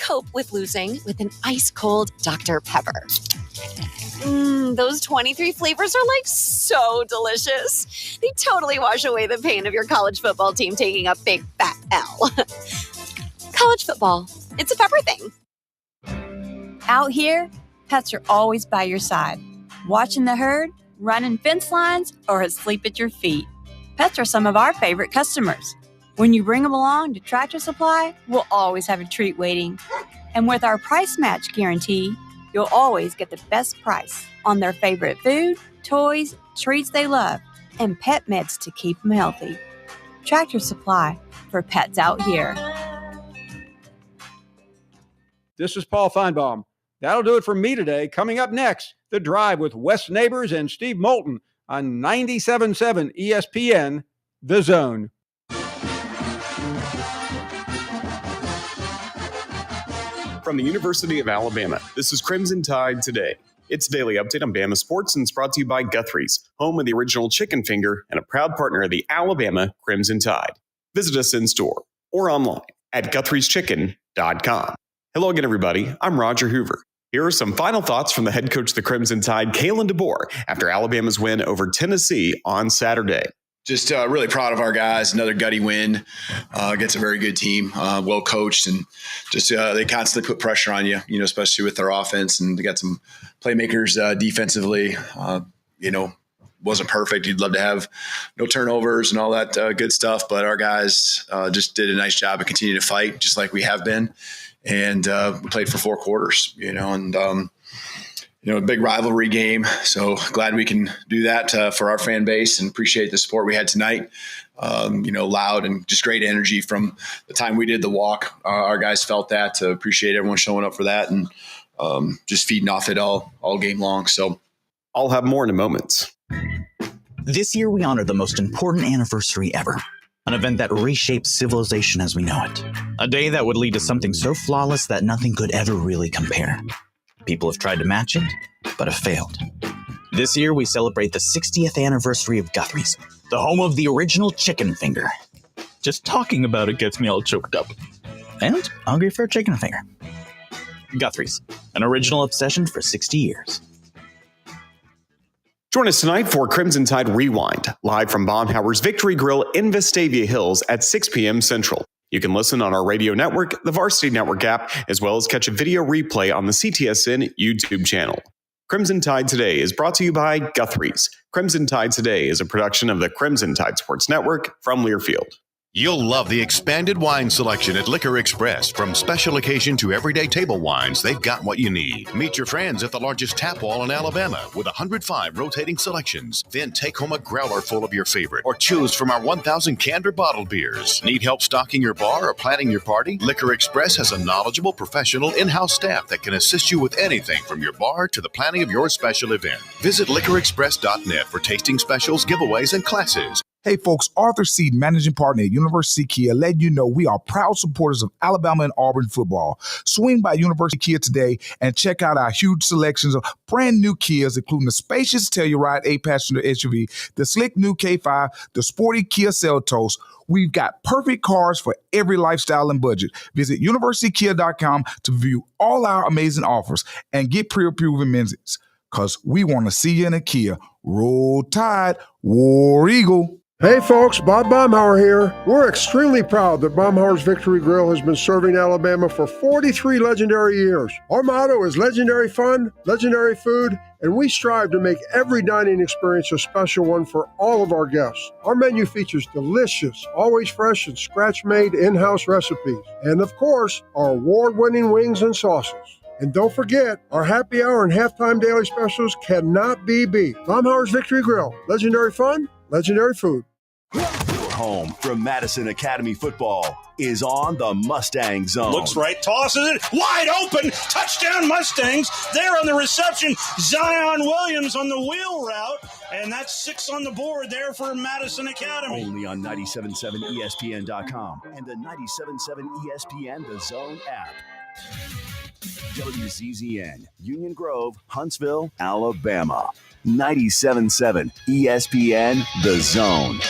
cope with losing with an ice-cold Dr. Pepper. Those 23 flavors are like so delicious. They totally wash away the pain of your college football team taking a big fat L. College football, it's a pepper thing. Out here, pets are always by your side, watching the herd, running fence lines, or asleep at your feet. Pets are some of our favorite customers. When you bring them along to Tractor Supply, we'll always have a treat waiting. And with our price match guarantee, you'll always get the best price on their favorite food, toys, treats they love, and pet meds to keep them healthy. Tractor Supply, for pets out here. This is Paul Feinbaum. That'll do it for me today. Coming up next, The Drive with Wes Neighbors and Steve Moulton on 97.7 ESPN, The Zone. From the University of Alabama, this is Crimson Tide Today. It's a daily update on Bama sports and it's brought to you by Guthrie's, home of the original chicken finger and a proud partner of the Alabama Crimson Tide. Visit us in store or online at Guthrie'sChicken.com. Hello again, everybody. I'm Roger Hoover. Here are some final thoughts from the head coach of the Crimson Tide, Kalen DeBoer, after Alabama's win over Tennessee on Saturday. Just really proud of our guys. Another gutty win against a very good team, well coached, and just they constantly put pressure on you, especially with their offense. And they got some playmakers defensively. Wasn't perfect. You'd love to have no turnovers and all that good stuff, but our guys just did a nice job of continuing to fight, just like we have been. And we played for 4 quarters, a big rivalry game. So glad we can do that for our fan base and appreciate the support we had tonight. Loud and just great energy from the time we did the walk. Our guys felt that. Appreciate everyone showing up for that and just feeding off it all game long. So I'll have more in a moment. This year, we honor the most important anniversary ever. An event that reshaped civilization as we know it. A day that would lead to something so flawless that nothing could ever really compare. People have tried to match it, but have failed. This year, we celebrate the 60th anniversary of Guthrie's, the home of the original chicken finger. Just talking about it gets me all choked up. And hungry for a chicken finger. Guthrie's, an original obsession for 60 years. Join us tonight for Crimson Tide Rewind, live from Baumhauer's Victory Grill in Vestavia Hills at 6 p.m. Central. You can listen on our radio network, the Varsity Network app, as well as catch a video replay on the CTSN YouTube channel. Crimson Tide Today is brought to you by Guthrie's. Crimson Tide Today is a production of the Crimson Tide Sports Network from Learfield. You'll love the expanded wine selection at Liquor Express. From special occasion to everyday table wines, they've got what you need. Meet your friends at the largest tap wall in Alabama with 105 rotating selections. Then take home a growler full of your favorite or choose from our 1,000 canned or bottled beers. Need help stocking your bar or planning your party? Liquor Express has a knowledgeable, professional in-house staff that can assist you with anything from your bar to the planning of your special event. Visit liquorexpress.net for tasting specials, giveaways, and classes. Hey folks, Arthur Seed, managing partner at University Kia, letting you know we are proud supporters of Alabama and Auburn football. Swing by University Kia today and check out our huge selections of brand new Kias, including the spacious Telluride 8-passenger SUV, the slick new K5, the sporty Kia Seltos. We've got perfect cars for every lifestyle and budget. Visit universitykia.com to view all our amazing offers and get pre-approved amenities, because we want to see you in a Kia. Roll Tide, War Eagle. Hey folks, Bob Baumhauer here. We're extremely proud that Baumhauer's Victory Grill has been serving Alabama for 43 legendary years. Our motto is legendary fun, legendary food, and we strive to make every dining experience a special one for all of our guests. Our menu features delicious, always fresh and scratch-made in-house recipes. And of course, our award-winning wings and sauces. And don't forget, our happy hour and halftime daily specials cannot be beat. Baumhauer's Victory Grill. Legendary fun, legendary food. Your home from Madison Academy football is on the Mustang Zone. Looks right, tosses it, wide open, touchdown Mustangs. There on the reception, Zion Williams on the wheel route, and that's 6 on the board there for Madison Academy. Only on 97.7 ESPN.com and the 97.7 ESPN The Zone app. WCZN, Union Grove, Huntsville, Alabama. 97.7 ESPN The Zone.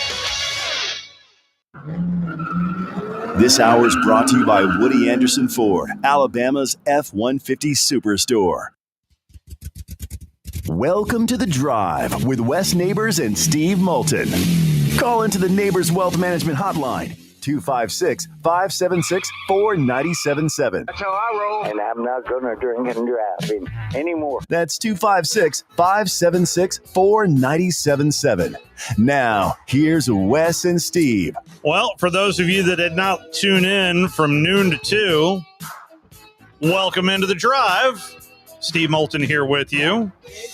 This hour is brought to you by Woody Anderson Ford, Alabama's F-150 Superstore. Welcome to The Drive with Wes Neighbors and Steve Moulton. Call into the Neighbors Wealth Management Hotline, 256-576-4977. That's how I roll. And I'm not going to drink and drive anymore. That's 256-576-4977. Now, here's Wes and Steve. Well, for those of you that did not tune in from noon to 2, welcome into The Drive. Steve Moulton here with you,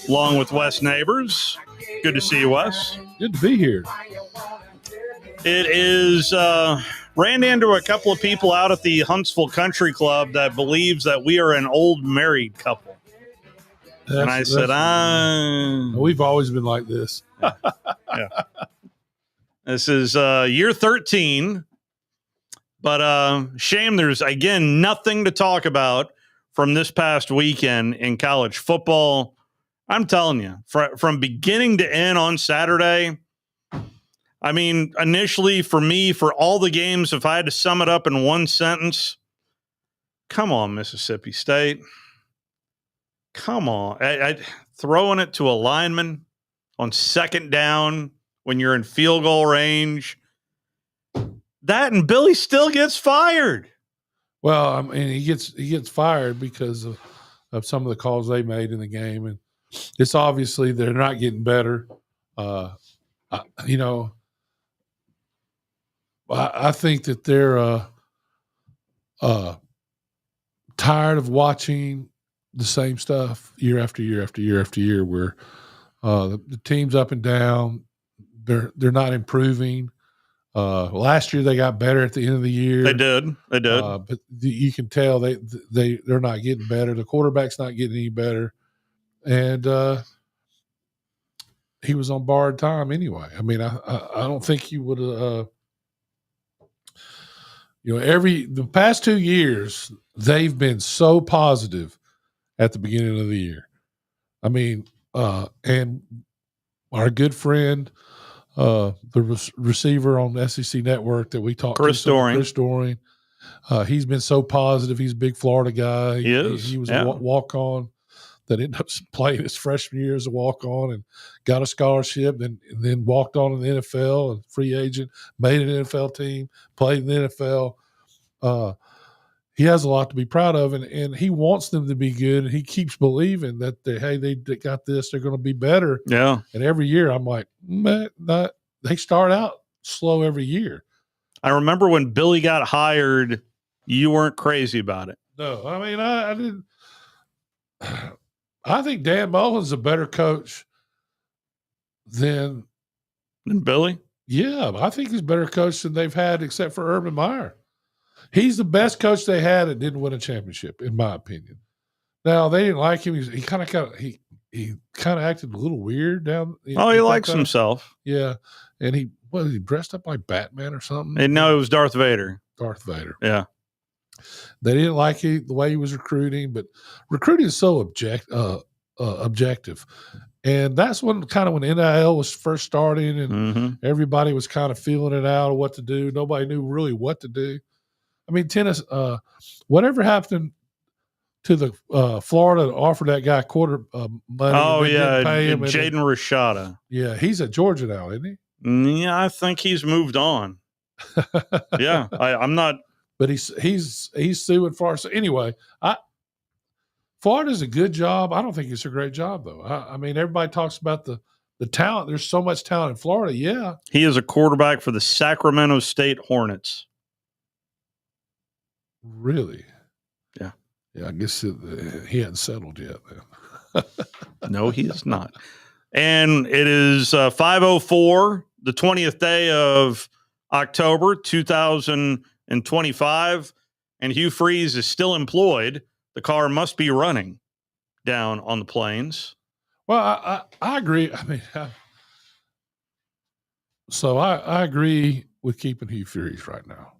along with Wes Neighbors. Good to see you, Wes. Good to be here. It is, ran into a couple of people out at the Huntsville Country Club that believes that we are an old married couple. And I said, we've always been like this. Yeah. This is year 13, but shame there's, again, nothing to talk about from this past weekend in college football. I'm telling you, from beginning to end on Saturday, I mean, initially for me, for all the games, if I had to sum it up in one sentence, come on, Mississippi State. Come on. Throwing it to a lineman on second down when you're in field goal range. That and Billy still gets fired. Well, I mean, he gets fired because of some of the calls they made in the game. And it's obviously they're not getting better. I think that they're tired of watching the same stuff year after year after year after year, where the team's up and down. They're not improving. Last year they got better at the end of the year. They did. But you can tell they're not getting better. The quarterback's not getting any better, and he was on borrowed time anyway. I mean, I don't think he would have. The past 2 years, they've been so positive at the beginning of the year. I mean, and our good friend, the receiver on SEC Network that we talked Chris to, Chris Doring, he's been so positive. He's a big Florida guy. He is. He was a walk-on that ended up playing his freshman year as a walk-on and got a scholarship, and then walked on in the NFL, a free agent, made an NFL team, played in the NFL. He has a lot to be proud of, and he wants them to be good, and he keeps believing that they got this, they're going to be better. Yeah. And every year I'm like, man, they start out slow every year. I remember when Billy got hired, you weren't crazy about it. No, I mean, I didn't. I think Dan Mullen's a better coach than Billy. Yeah, I think he's a better coach than they've had, except for Urban Meyer. He's the best coach they had and didn't win a championship, in my opinion. Now, they didn't like him. He kind of acted a little weird down. He likes himself. Yeah, and he dressed up like Batman or something. And no, it was Darth Vader. Darth Vader. Yeah. They didn't like the way he was recruiting, but recruiting is so objective. And that's when NIL was first starting, and everybody was kind of feeling it out of what to do. Nobody knew really what to do. I mean, tennis, whatever happened to the Florida that offered that guy quarter money? Oh, yeah, Jaden Rashada. Yeah, he's at Georgia now, isn't he? Yeah, I think he's moved on. Yeah, I'm not. But he's suing Florida. So anyway, Florida's a good job. I don't think it's a great job, though. I mean, everybody talks about the talent. There's so much talent in Florida. Yeah. He is a quarterback for the Sacramento State Hornets. Really? Yeah. Yeah, I guess he hadn't settled yet then. No, he is not. And it is 5:04, the 20th day of October, 2025, and Hugh Freeze is still employed. The car must be running down on the plains. Well, I agree. I mean, I agree with keeping Hugh Freeze right now.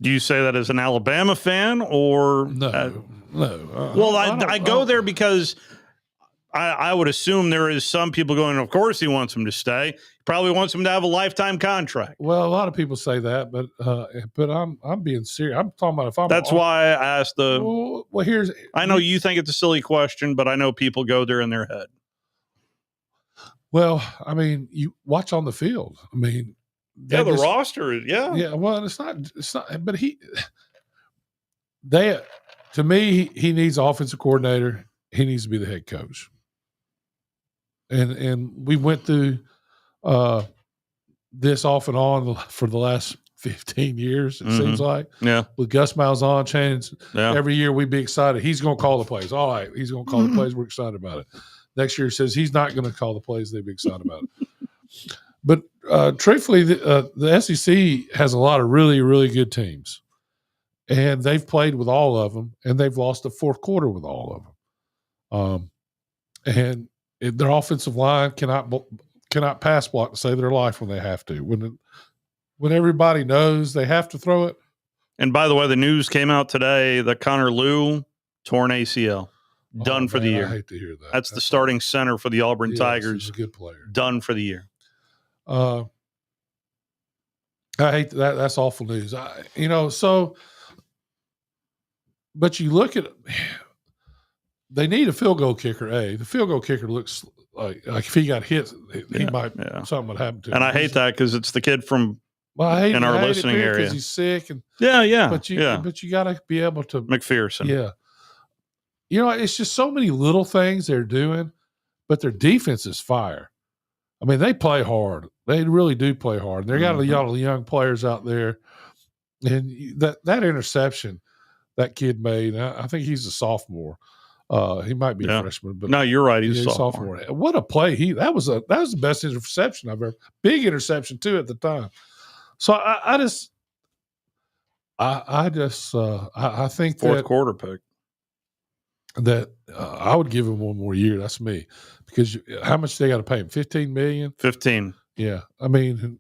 Do you say that as an Alabama fan or no? Well, I go there because I would assume there is some people going, of course he wants him to stay. Probably wants him to have a lifetime contract. Well, a lot of people say that, but I'm being serious. I'm talking about if I'm. That's why I asked the. Well, I know you think it's a silly question, but I know people go there in their head. Well, I mean, you watch on the field. I mean, the roster is yeah. Well, it's not, but to me, he needs offensive coordinator. He needs to be the head coach. And we went through this off and on for the last 15 years, it seems like. Yeah. With Gus Malzahn change, every year we'd be excited. He's going to call the plays. All right, he's going to call the plays. We're excited about it. Next year he says he's not going to call the plays. They'd be excited about it. But truthfully, the SEC has a lot of really, really good teams. And they've played with all of them, and they've lost the fourth quarter with all of them. And their offensive line cannot pass block to save their life when they have to. When everybody knows they have to throw it. And by the way, the news came out today that Connor Lew torn ACL, done for the year. I hate to hear that. That's the starting center for the Auburn Tigers. He's a good player. Done for the year. I hate that. That's awful news. But you look at, they need a field goal kicker. The field goal kicker looks like if he got hit, something would happen to him. And I hate that because it's the kid from in our listening area because he's sick and But you got to be able to McPherson. Yeah, it's just so many little things they're doing, but their defense is fire. I mean, they play hard. They really do play hard. They got a lot of young players out there, and that interception that kid made. I think he's a sophomore. He might be a freshman, but no, you're right. He's a sophomore. What a play! That was the best interception I've ever. Big interception too at the time. So I think fourth quarter pick. That I would give him one more year. That's me, because how much they got to pay him? $15 million. 15. Yeah, I mean,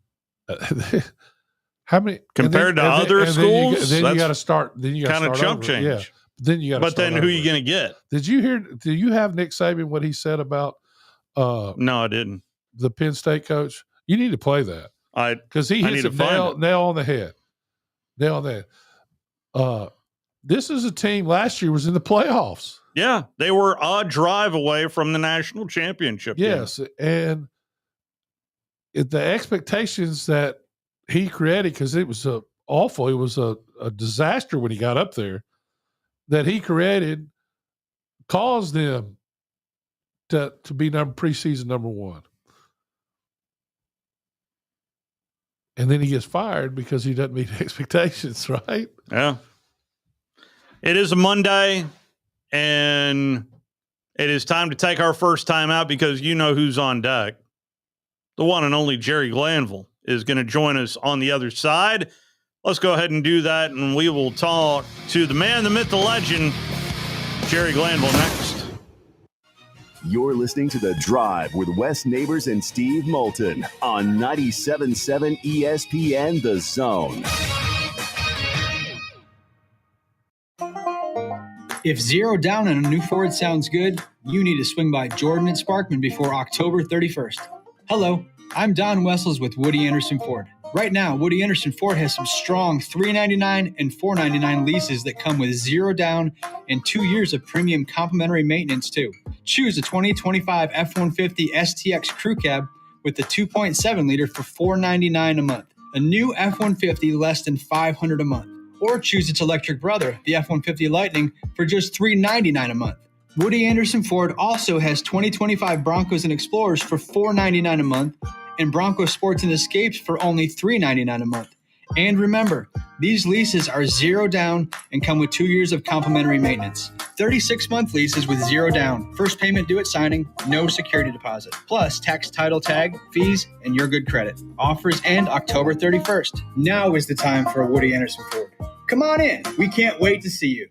how many compared to other schools? Then you got to start. Then you got kind of jump change. Yeah. Then you got. But then who are you going to get? Did you hear? Do you have Nick Saban what he said about? No, I didn't. The Penn State coach. You need to play that. Because he hits nail on the head. Nail on the head. This is a team last year was in the playoffs. Yeah, they were a drive away from the national championship. Yes, and the expectations that he created, because it was awful. It was a disaster when he got up there. That he created caused them to be preseason number one. And then he gets fired because he doesn't meet expectations, right? Yeah. It is a Monday, and it is time to take our first time out because you know who's on deck. The one and only Jerry Glanville is going to join us on the other side. Let's go ahead and do that, and we will talk to the man, the myth, the legend, Jerry Glanville, next. You're listening to The Drive with Wes Neighbors and Steve Moulton on 97.7 ESPN The Zone. If zero down on a new Ford sounds good, you need to swing by Jordan and Sparkman before October 31st. Hello, I'm Don Wessels with Woody Anderson Ford. Right now, Woody Anderson Ford has some strong $399 and $499 leases that come with zero down and 2 years of premium complimentary maintenance, too. Choose a 2025 F-150 STX Crew Cab with the 2.7-liter for $499 a month. A new F-150 less than $500 a month. Or choose its electric brother, the F-150 Lightning, for just $399 a month. Woody Anderson Ford also has 2025 Broncos and Explorers for $499 a month, and Bronco Sports and Escapes for only $399 a month. And remember, these leases are zero down and come with 2 years of complimentary maintenance. 36-month leases with zero down. First payment due at signing, no security deposit. Plus tax, title tag, fees, and your good credit. Offers end October 31st. Now is the time for a Woody Anderson Ford. Come on in. We can't wait to see you.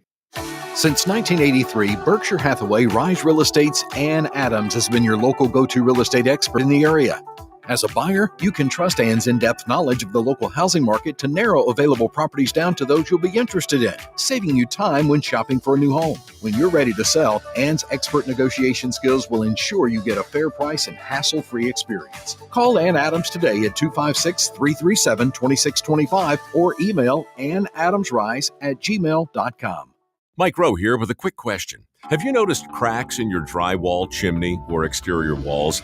Since 1983, Berkshire Hathaway Rise Real Estate's Ann Adams has been your local go-to real estate expert in the area. As a buyer, you can trust Ann's in-depth knowledge of the local housing market to narrow available properties down to those you'll be interested in, saving you time when shopping for a new home. When you're ready to sell, Ann's expert negotiation skills will ensure you get a fair price and hassle-free experience. Call Ann Adams today at 256-337-2625 or email annadamsrise@gmail.com. Mike Rowe here with a quick question. Have you noticed cracks in your drywall, chimney, or exterior walls?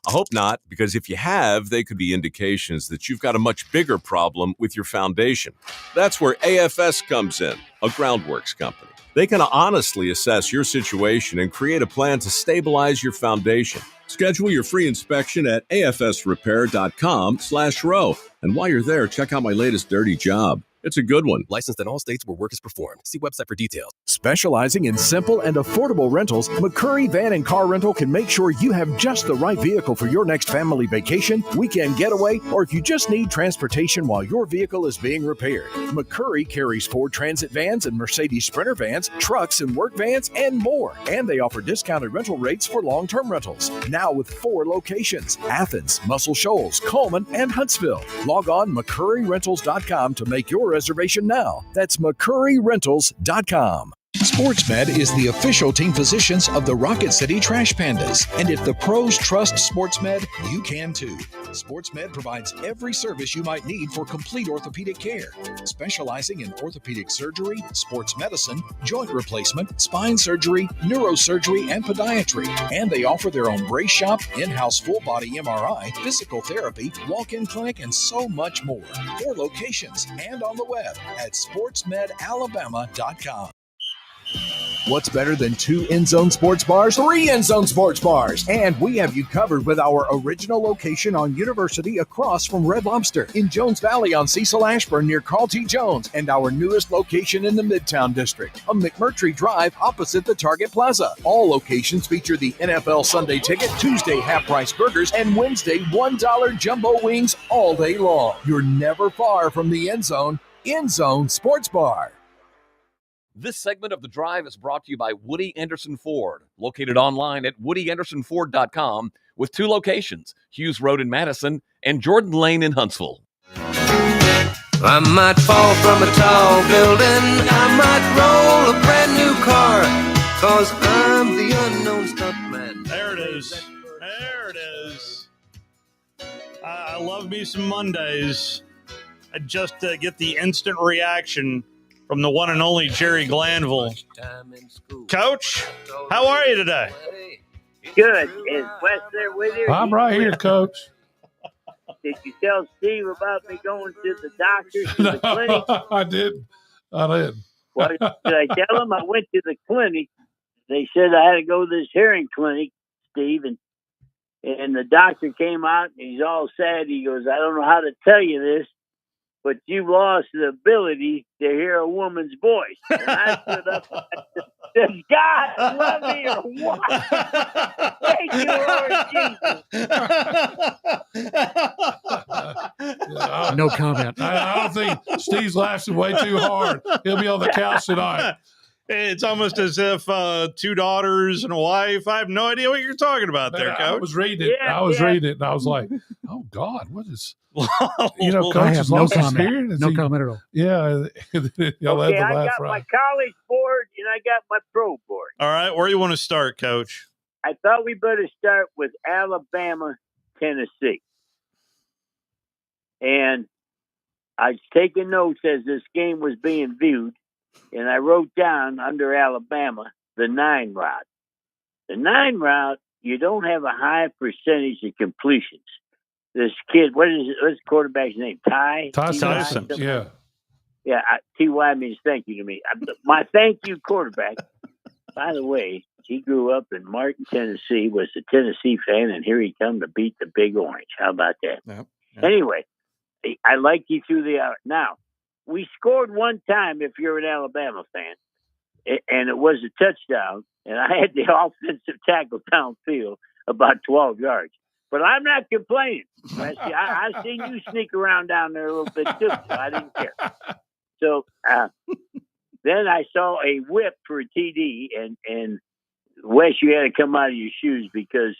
I hope not, because if you have, they could be indications that you've got a much bigger problem with your foundation. That's where AFS comes in, a groundworks company. They can honestly assess your situation and create a plan to stabilize your foundation. Schedule your free inspection at afsrepair.com/row. And while you're there, check out my latest dirty job. It's a good one. Licensed in all states where work is performed. See website for details. Specializing in simple and affordable rentals, McCurry Van and Car Rental can make sure you have just the right vehicle for your next family vacation, weekend getaway, or if you just need transportation while your vehicle is being repaired. McCurry carries Ford Transit vans and Mercedes Sprinter vans, trucks and work vans, and more. And they offer discounted rental rates for long-term rentals. Now with 4 locations: Athens, Muscle Shoals, Coleman, and Huntsville. Log on McCurryRentals.com to make your reservation now. That's McCurryRentals.com. SportsMed is the official team physicians of the Rocket City Trash Pandas. And if the pros trust SportsMed, you can too. SportsMed provides every service you might need for complete orthopedic care, specializing in orthopedic surgery, sports medicine, joint replacement, spine surgery, neurosurgery, and podiatry. And they offer their own brace shop, in-house full-body MRI, physical therapy, walk-in clinic, and so much more. 4 locations and on the web at sportsmedalabama.com. What's better than 2 end-zone sports bars? 3 end-zone sports bars. And we have you covered with our original location on University across from Red Lobster, in Jones Valley on Cecil Ashburn near Carl T. Jones, and our newest location in the Midtown District on McMurtry Drive opposite the Target Plaza. All locations feature the NFL Sunday Ticket, Tuesday half-price burgers, and Wednesday $1 jumbo wings all day long. You're never far from the end zone. End Zone Sports Bar. This segment of The Drive is brought to you by Woody Anderson Ford, located online at woodyAndersonFord.com with 2 locations, Hughes Road in Madison and Jordan Lane in Huntsville. I might fall from a tall building, I might roll a brand new car, 'cause I'm the unknown stuntman. There it is. There it is. I love me some Mondays. I just get the instant reaction from the one and only Jerry Glanville. Coach, how are you today? Good. Is Wes there with you? I'm right here, Coach. Did you tell Steve about me going to the doctor, to the clinic? I didn't. Well, did I tell him I went to the clinic? They said I had to go to this hearing clinic, Steve, and the doctor came out and he's all sad. He goes, I don't know how to tell you this, but you've lost the ability to hear a woman's voice. And I stood up and I said, does God love me or what? Thank you, Lord Jesus. No comment. I don't think Steve's laughing way too hard. He'll be on the couch tonight. It's almost as if 2 daughters and a wife. I have no idea what you're talking about there, Coach. I was reading it. reading it, and I was like, oh, God, what is... Coach I have has no lost his comment. hearing. No comment at all. Yeah. Y'all had Okay, to I laugh, got my right? college board and I got my pro board. All right, where do you want to start, Coach? I thought we better start with Alabama, Tennessee. And I was taking notes as this game was being viewed, and I wrote down under Alabama the 9 route. The 9 route, you don't have a high percentage of completions. This kid, what's the quarterback's name? Tyson. Yeah. Yeah, T.Y. means thank you to me. My thank you quarterback, by the way, he grew up in Martin, Tennessee, was a Tennessee fan, and here he come to beat the Big Orange. How about that? Yep. Anyway, I like you through the hour. Now, we scored one time if you're an Alabama fan, and it was a touchdown, and I had the offensive tackle downfield about 12 yards. But I'm not complaining. I've seen you sneak around down there a little bit too, so I didn't care. So then I saw a whip for a TD, and Wes, you had to come out of your shoes because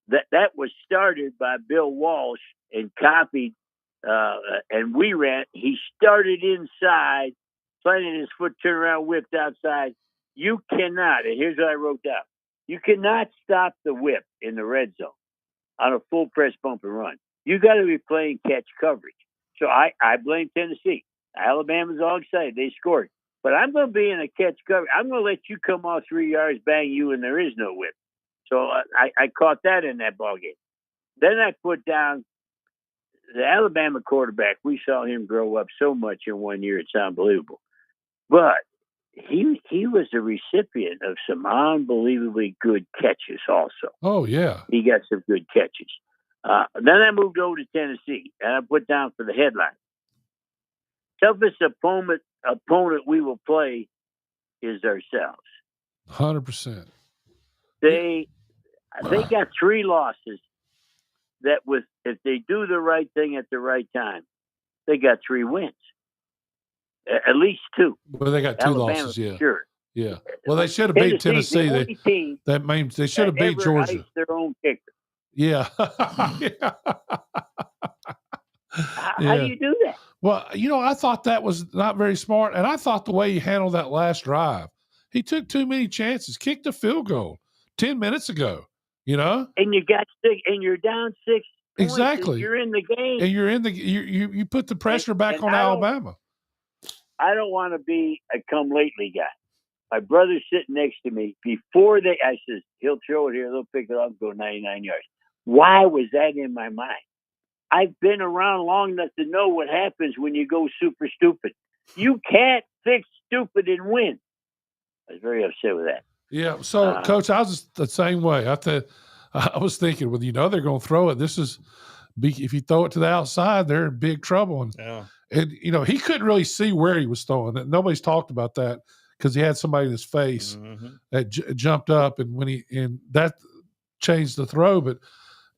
that was started by Bill Walsh and copied, and we ran. He started inside, planted his foot, turned around, whipped outside. You cannot, and here's what I wrote down. You cannot stop the whip in the red zone on a full press bump and run. You got to be playing catch coverage. So I blame Tennessee. Alabama's all excited. They scored. But I'm going to be in a catch coverage. I'm going to let you come off 3 yards, bang you, and there is no whip. So I caught that in that ball game. Then I put down the Alabama quarterback. We saw him grow up so much in 1 year. It's unbelievable. But he was a recipient of some unbelievably good catches also. Oh, yeah. He got some good catches. Then I moved over to Tennessee, and I put down for the headline. Toughest opponent we will play is ourselves. 100%. They got 3 losses that if they do the right thing at the right time, they got 3 wins. At least 2. Well, they got 2 Alabama, losses, yeah. Sure. Yeah. Well, they should have beat Tennessee. That means they should have beat Georgia. Iced their own kicker. Yeah. How do you do that? Well, I thought that was not very smart, and I thought the way he handled that last drive, he took too many chances, kicked a field goal 10 minutes ago, And you got 6, and you're down 6 points. Exactly. And you're in the game. And you're in the you put the pressure back on Alabama. I don't want to be a come lately guy. My brother's sitting next to me. I says, he'll throw it here, they'll pick it up and go 99 yards. Why was that in my mind? I've been around long enough to know what happens when you go super stupid. You can't fix stupid and win. I was very upset with that. Yeah. So, Coach, I was just the same way. I was thinking, well, they're going to throw it. If you throw it to the outside, they're in big trouble. And he couldn't really see where he was throwing it. Nobody's talked about that because he had somebody in his face that jumped up, and that changed the throw. But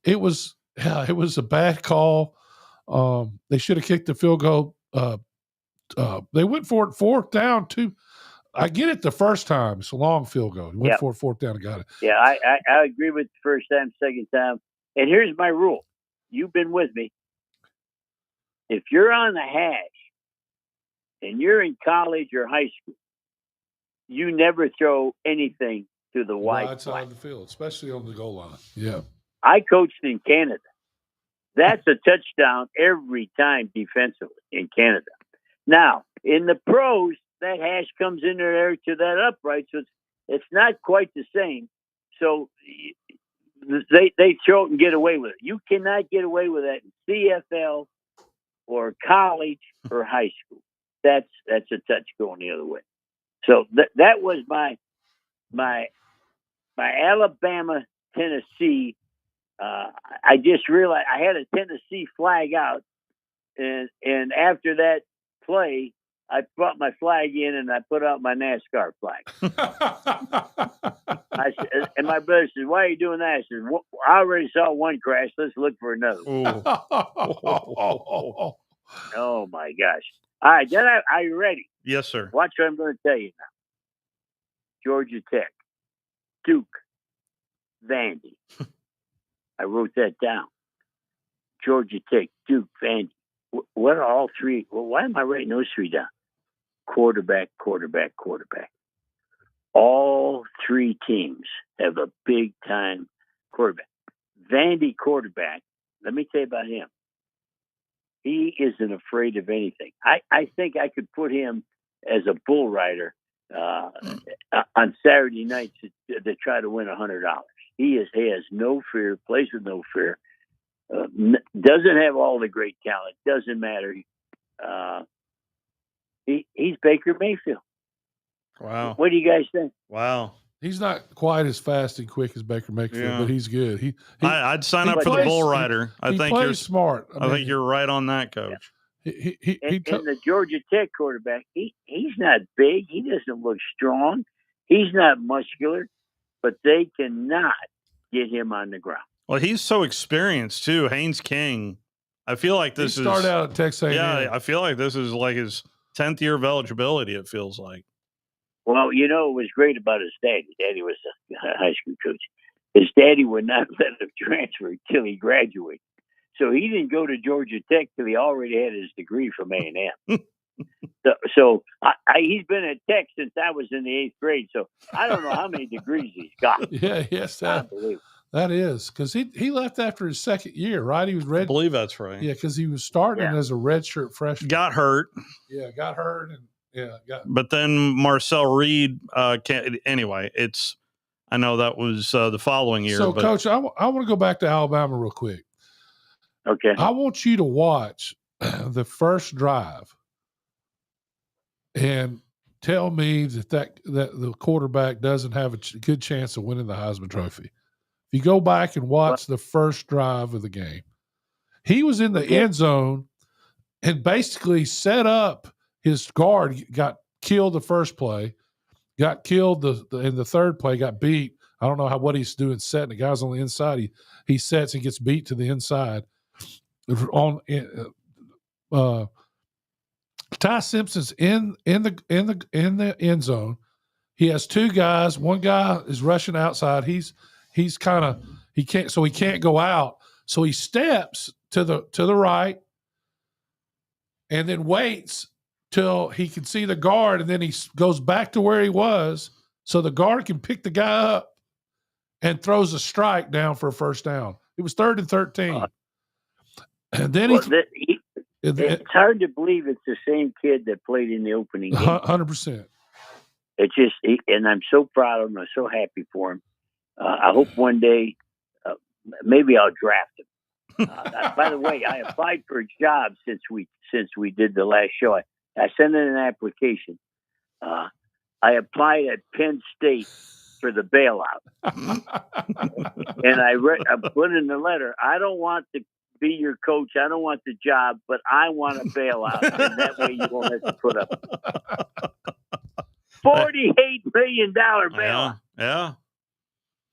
it was a bad call. They should have kicked the field goal. They went for it 4th down. I get it the first time. It's a long field goal. He went for it 4th down and got it. Yeah, I agree with the first time, second time. And here's my rule. You've been with me. If you're on the hash and you're in college or high school, you never throw anything to the wide side of the field, especially on the goal line. Yeah. I coached in Canada. That's a touchdown every time defensively in Canada. Now, in the pros, that hash comes in there to that upright, so it's not quite the same. So they throw it and get away with it. You cannot get away with that in CFL or college or high school. That's a touch going the other way. So that was my Alabama Tennessee. I just realized I had a Tennessee flag out, and after that play, I brought my flag in and I put out my NASCAR flag. And my brother said, "Why are you doing that?" I said, "I already saw one crash. Let's look for another." Oh my gosh! All right, then are you ready? Yes, sir. Watch what I'm going to tell you now. Georgia Tech, Duke, Vandy. I wrote that down. Georgia Tech, Duke, Vandy. What are all 3? Well, why am I writing those 3 down? Quarterback. All 3 teams have a big-time quarterback. Vandy quarterback, let me tell you about him. He isn't afraid of anything. I think I could put him as a bull rider on Saturday nights to try to win $100. He has no fear, plays with no fear, doesn't have all the great talent, doesn't matter. He's Baker Mayfield. Wow. What do you guys think? Wow. He's not quite as fast and quick as Baker Mayfield, but he's good. I'd sign up for the bull rider. He plays smart. I think you're right on that, Coach. And the Georgia Tech quarterback, he's not big. He doesn't look strong. He's not muscular, but they cannot get him on the ground. Well, he's so experienced too. Haynes King. I feel like this started out at Texas A&M. Yeah, I feel like this is like his 10th year of eligibility. It feels like. Well, it was great about his dad. His daddy was a high school coach. his daddy would not let him transfer till he graduated. So he didn't go to Georgia Tech till he already had his degree from A&M. So he's been at Tech since I was in the 8th grade. So I don't know how many degrees he's got. Yeah, yes, that is because he left after his second year, right? He was red. I believe that's right. Yeah, because he was starting as a redshirt freshman. Got hurt. Yeah, got hurt, and But then Marcel Reed. Anyway, I know that was the following year. So, Coach, I want to go back to Alabama real quick. Okay. I want you to watch the first drive and tell me that the quarterback doesn't have a good chance of winning the Heisman Trophy. If you go back and watch the first drive of the game, he was in the end zone and basically set up his guard, got killed the first play, got killed in the third play, got beat. I don't know what he's doing setting. The guy's on the inside. He sets and gets beat to the inside. Ty Simpson's in the end zone. He has two guys. One guy is rushing outside. He can't go out. So he steps to the right and then waits till he can see the guard, and then he goes back to where he was so the guard can pick the guy up and throws a strike down for a first down. It was 3rd and 13. And then it's hard to believe it's the same kid that played in the opening game. 100%. It's just, and I'm so proud of him. I'm so happy for him. I hope one day, maybe I'll draft him. By the way, I applied for a job since we did the last show. I sent in an application. I applied at Penn State for the bailout, and I put in the letter, I don't want to be your coach. I don't want the job, but I want a bailout, and that way you won't have to put up $48 million bailout. Yeah.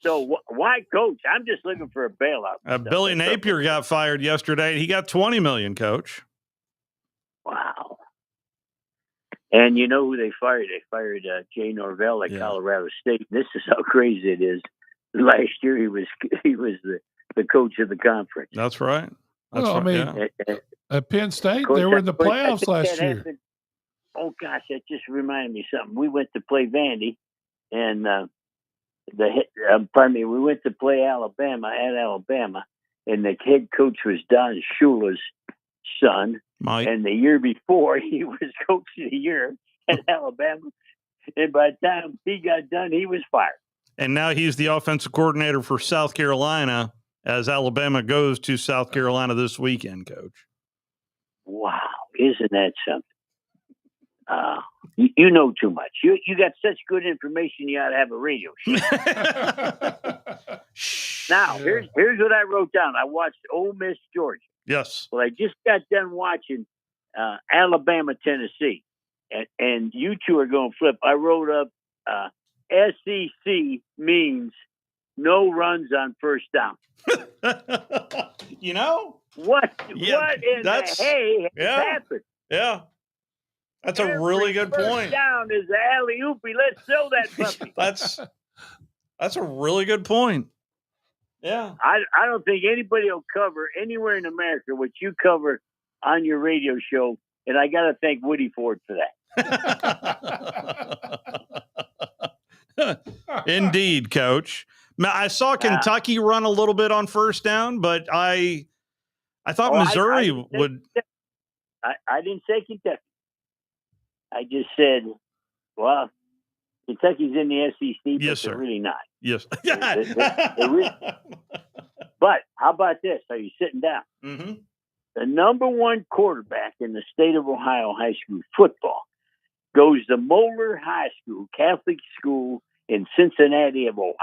So why coach? I'm just looking for a bailout. Billy Napier got fired yesterday. He got $20 million, Coach. Wow. And you know who they fired? They fired Jay Norvell at Colorado State. This is how crazy it is. Last year he was the coach of the conference. That's right. At Penn State, they were in the playoffs last year. Oh gosh, that just reminded me of something. We went to play Vandy, and we went to play Alabama at Alabama, and the head coach was Don Shula's son. Mike. And the year before, he was coach of the year at Alabama. And by the time he got done, he was fired. And now he's the offensive coordinator for South Carolina as Alabama goes to South Carolina this weekend, Coach. Wow. Isn't that something? You know too much. You got such good information, you ought to have a radio show. Now, here's what I wrote down. I watched Ole Miss, Georgia. Yes. Well, I just got done watching Alabama, Tennessee. And you two are going to flip. I wrote up SEC means no runs on first down. You know? What in the hay has happened? Yeah. That's a really good point. Down is the alley-oopy. Let's sell that puppy. That's a really good point. Yeah. I don't think anybody will cover anywhere in America what you cover on your radio show, and I got to thank Woody Ford for that. Indeed, Coach. I saw Kentucky run a little bit on first down, but I thought Missouri would. I didn't say Kentucky. I just said, well, Kentucky's in the SEC, but yes, they're really not. Yes. They're really, but how about this? Are you sitting down? Mm-hmm. The number one quarterback in the state of Ohio high school football goes to Moeller High School, Catholic school in Cincinnati of Ohio.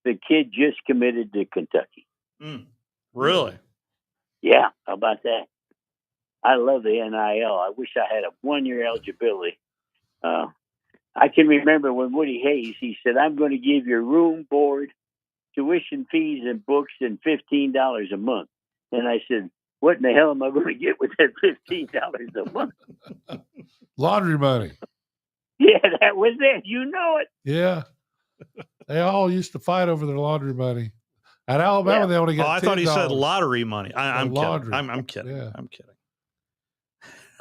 The kid just committed to Kentucky. Really? Yeah. How about that? I love the NIL. I wish I had a 1-year eligibility. I can remember when Woody Hayes, he said, I'm going to give you room, board, tuition fees, and books, and $15 a month. And I said, what in the hell am I going to get with that $15 a month? Laundry money. Yeah, that was it. You know it. Yeah. They all used to fight over their laundry money. At Alabama, they only got $10. I thought he said lottery money. I'm laundry. kidding. I'm kidding. Yeah. I'm kidding.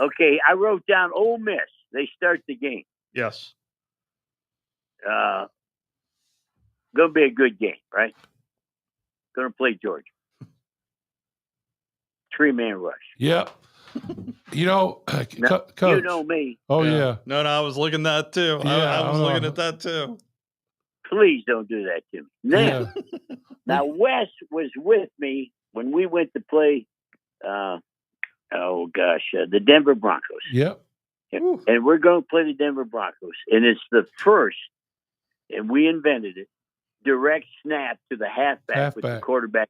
Okay, I wrote down Ole Miss. They start the game. Yes. Going to be a good game, right? Going to play Georgia. 3-man rush. Yep. You know, Now, Coach. you know me. Oh, yeah. No, I was looking at that too. Yeah, I was looking at that too. Please don't do that to me. Now, Wes was with me when we went to play, the Denver Broncos. Yep. And we're going to play the Denver Broncos. And it's the first, and we invented it, direct snap to the halfback. With the quarterback.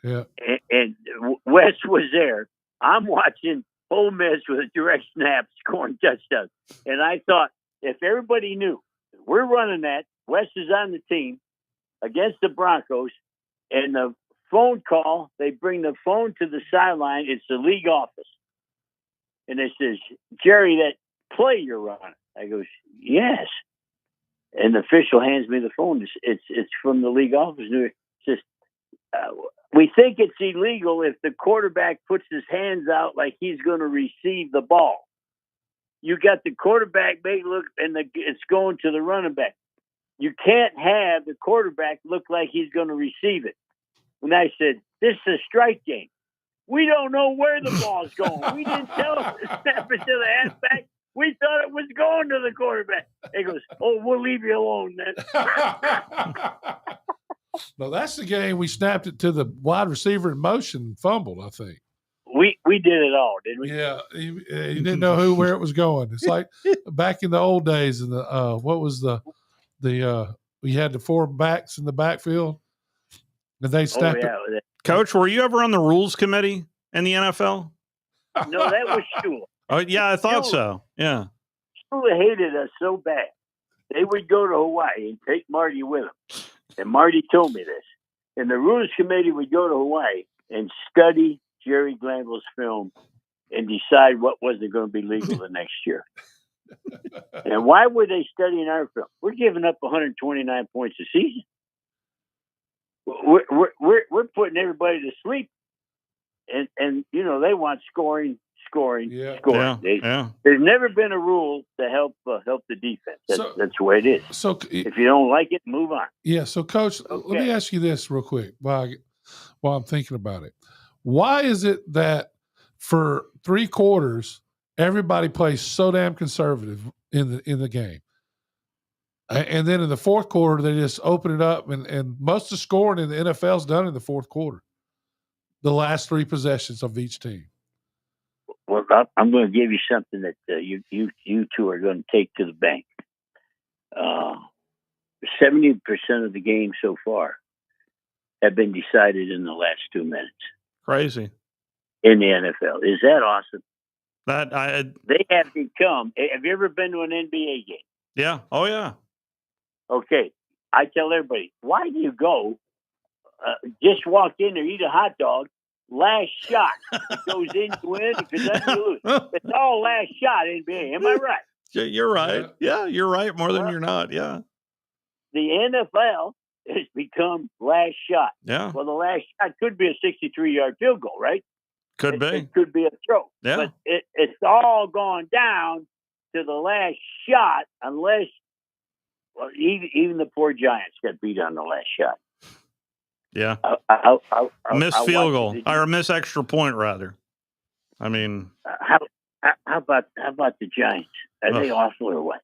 Yeah. And Wes was there. I'm watching Ole Miss with a direct snap scoring touchdowns. And I thought, if everybody knew we're running that, Wes is on the team against the Broncos, and the phone call, they bring the phone to the sideline. It's the league office. And it says, Jerry, that play you're running. I goes, yes. And the official hands me the phone. It's from the league office. It says, we think it's illegal if the quarterback puts his hands out like he's going to receive the ball. You got the quarterback make look, and it's going to the running back. You can't have the quarterback look like he's going to receive it. And I said, this is a strike game. We don't know where the ball's going. We didn't tell him to snap it to the halfback. We thought it was going to the quarterback. He goes, oh, we'll leave you alone then. No, that's the game we snapped it to the wide receiver in motion and fumbled, I think. We did it all, didn't we? Yeah, you didn't know where it was going. It's like back in the old days, in the what was we had the 4 backs in the backfield, and they snapped it. Coach, were you ever on the rules committee in the NFL? No, that was Shula. Oh yeah, I thought so. Yeah, Shula hated us so bad. They would go to Hawaii and take Marty with them. And Marty told me this. And the rules committee would go to Hawaii and study Jerry Glanville's film and decide what wasn't going to be legal the next year. And why were they studying our film? We're giving up 129 points a season. We're putting everybody to sleep. And you know, they want scoring. Yeah. There's never been a rule to help the defense. That's the way it is. So if you don't like it, move on. Yeah. So, Coach, let me ask you this real quick while I'm thinking about it. Why is it that for 3 quarters everybody plays so damn conservative in the game, and then in the fourth quarter they just open it up, and most of the scoring in the NFL is done in the fourth quarter, the last 3 possessions of each team? Well, I'm going to give you something that you two are going to take to the bank. 70% of the games so far have been decided in the last 2 minutes. Crazy. In the NFL. Is that awesome? They have become. Have you ever been to an NBA game? Yeah. Oh, yeah. Okay. I tell everybody, why do you go just walk in there, eat a hot dog, last shot? It goes in, you win. If it doesn't, you lose. It's all last shot NBA. Am I right? You're right. Yeah, you're right. More than you're not. Yeah. The NFL has become last shot. Yeah. Well, the last shot could be a 63-yard field goal, right? Could be. It could be a throw. Yeah. But it's all gone down to the last shot unless, well, even the poor Giants got beat on the last shot. Yeah. Miss field goal or miss extra point, rather. I mean, how about the Giants? Are they awful or what?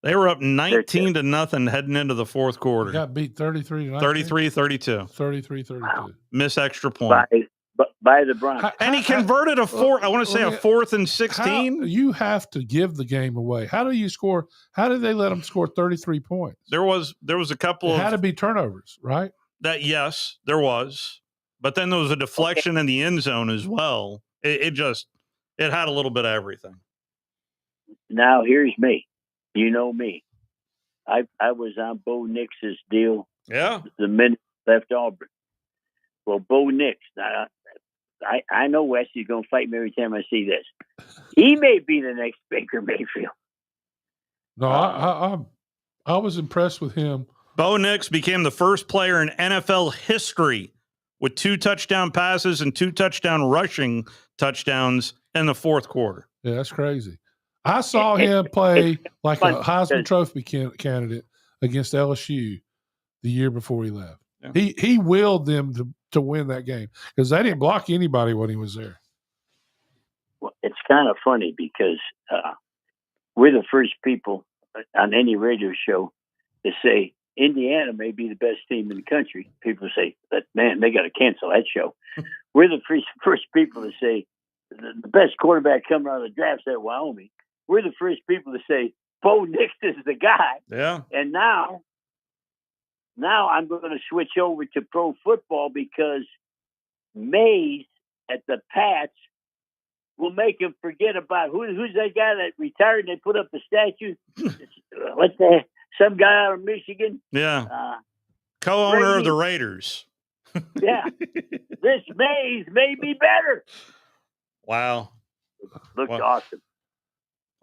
They were up 19-0 heading into the fourth quarter. They got beat 33-19. 33-32. 33-32. Wow. Miss extra point. By the Broncos. And he converted a 4th and 16. You have to give the game away. How do you score? How did they let them score 33 points? There was a couple it had to be turnovers, right? Yes, there was. But then there was a deflection in the end zone as well. It had a little bit of everything. Now here's me. You know me. I was on Bo Nix's deal. Yeah. The minute left Auburn. Well, Bo Nix. Now, I know Wesley's going to fight me every time I see this. He may be the next Baker Mayfield. No, I was impressed with him Bo Nix became the first player in NFL history with 2 touchdown passes and 2 touchdown rushing touchdowns in the fourth quarter. Yeah, that's crazy. I saw him play like a Heisman Trophy candidate against LSU the year before he left. Yeah. He willed them to win that game because they didn't block anybody when he was there. Well, it's kind of funny because we're the first people on any radio show to say Indiana may be the best team in the country. People say that, man, they got to cancel that show. We're the first people to say the best quarterback coming out of the draft at Wyoming. We're the first people to say Bo Nix is the guy. Yeah. And now I'm going to switch over to pro football because Mays at the Pats will make him forget about who's that guy that retired and they put up the statue. What's that? Some guy out of Michigan. Yeah. Co-owner of the Raiders. Yeah. This Mays may be better. Wow. Looks awesome.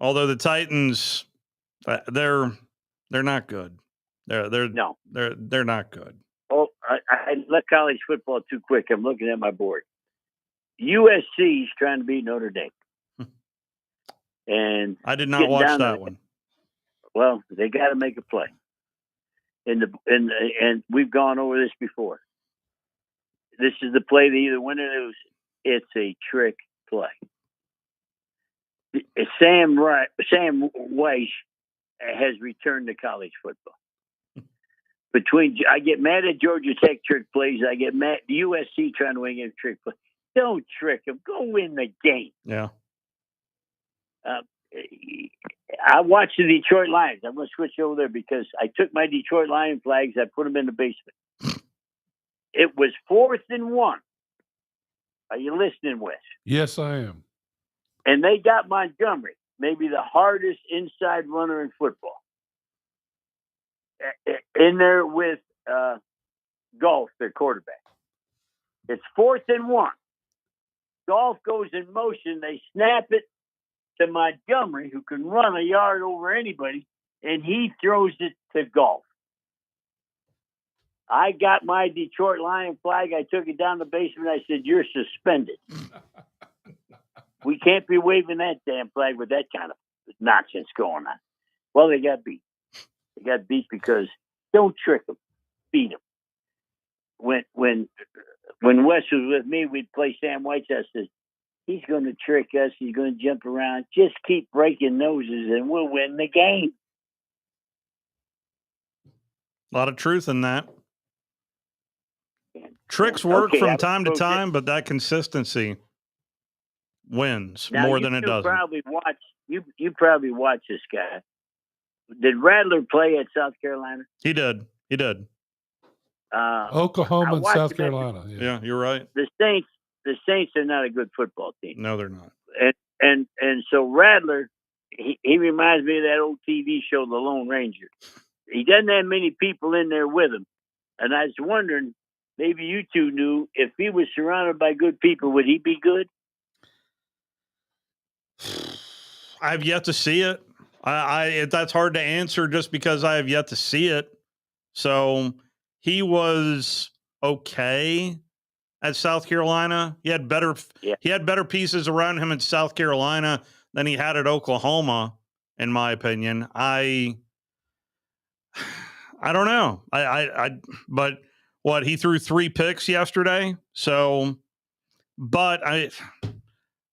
Although the Titans, they're not good. They're not good. Oh, I left college football too quick. I'm looking at my board. USC is trying to beat Notre Dame. And I did not watch that one. Well, they got to make a play. And we've gone over this before. This is the play they either win or lose. It's a trick play. Sam Weish has returned to college football. I get mad at Georgia Tech trick plays. I get mad at USC trying to win a trick play. Don't trick them. Go win the game. Yeah. I watch the Detroit Lions. I'm going to switch over there because I took my Detroit Lion flags. I put them in the basement. It was 4th and 1. Are you listening, Wes? Yes, I am. And they got Montgomery, maybe the hardest inside runner in football, in there with Golf, their quarterback. It's 4th and 1. Golf goes in motion. They snap it to Montgomery, who can run a yard over anybody, and he throws it to Golf. I got my Detroit Lion flag. I took it down the basement. I said, "You're suspended." We can't be waving that damn flag with that kind of nonsense going on. Well, they got beat. They got beat because don't trick them, beat them. When Wes was with me, we'd play Sam Whiteside. I said, "He's going to trick us. He's going to jump around. Just keep breaking noses, and we'll win the game." A lot of truth in that. Tricks work from time to time, but that consistency wins more than it doesn't. You probably watch this guy. Did Rattler play at South Carolina? He did. Oklahoma and South Carolina. Yeah, you're right. The Saints are not a good football team. No, they're not. And so Rattler, he reminds me of that old TV show, The Lone Ranger. He doesn't have many people in there with him. And I was wondering, maybe you two knew, if he was surrounded by good people, would he be good? I've yet to see it. That's hard to answer just because I have yet to see it. So he was okay at South Carolina. He had better pieces around him in South Carolina than he had at Oklahoma, in my opinion. I don't know. But what, he threw 3 picks yesterday. So, but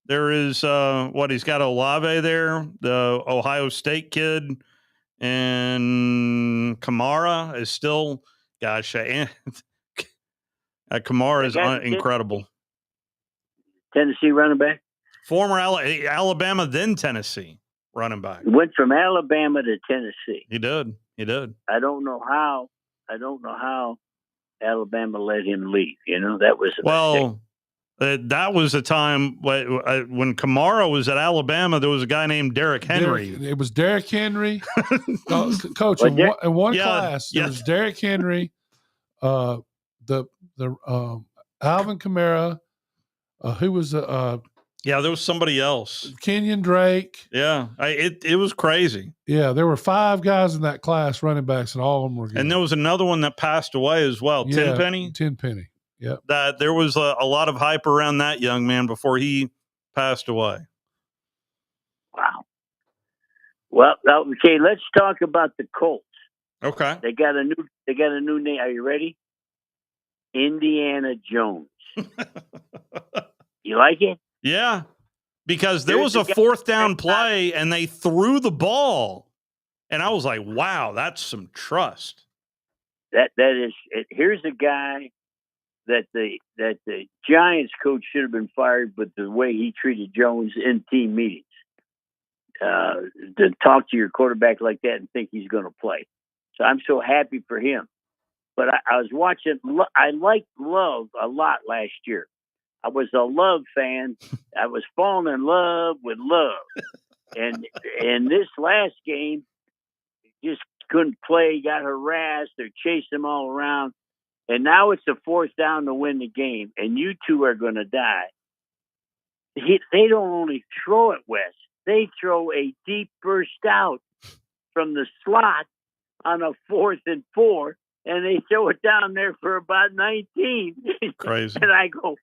there is he's got Olave there, the Ohio State kid, and Kamara is still, Kamara is incredible. Tennessee running back, former Alabama, then Tennessee running back. Went from Alabama to Tennessee. He did. I don't know how Alabama let him leave. That was mistake. That was a time when Kamara was at Alabama. There was a guy named Derrick Henry. It was Derrick Henry, coach. In one class, there was Derrick Henry, the Alvin Kamara, who was Yeah, there was somebody else. Kenyon Drake. Yeah, it was crazy. Yeah, there were 5 guys in that class, running backs, and all of them were good. And there was another one that passed away as well, Tenpenny. Tenpenny, yep. That there was a lot of hype around that young man before he passed away. Wow. Well, okay, let's talk about the Colts. Okay. They got a new name. Are you ready? Indiana Jones. You like it? Yeah. Because there was a 4th down play and they threw the ball. And I was like, wow, that's some trust. That is it. Here's a guy that the Giants coach should have been fired, but the way he treated Jones in team meetings. To talk to your quarterback like that and think he's going to play. So I'm so happy for him. But I was watching, I liked Love a lot last year. I was a Love fan. I was falling in love with Love. And this last game, he just couldn't play, got harassed. They're chasing him all around. And now it's a 4th down to win the game, and you two are going to die. They don't only throw it, Wes. They throw a deep burst out from the slot on a 4th and 4, and they throw it down there for about 19. Crazy. And I go,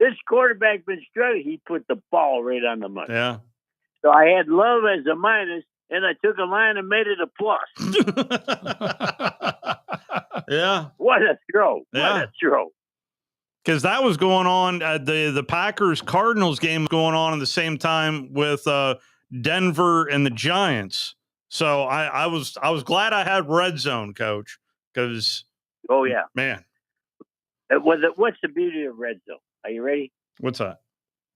this quarterback been struggling. He put the ball right on the money. Yeah. So I had Love as a minus, and I took a line and made it a plus. Yeah. What a throw. Yeah. What a throw. Because that was going on, the Packers-Cardinals game was going on at the same time with Denver and the Giants. So I was glad I had red zone, Coach, because man, what's the beauty of red zone? Are you ready? What's that?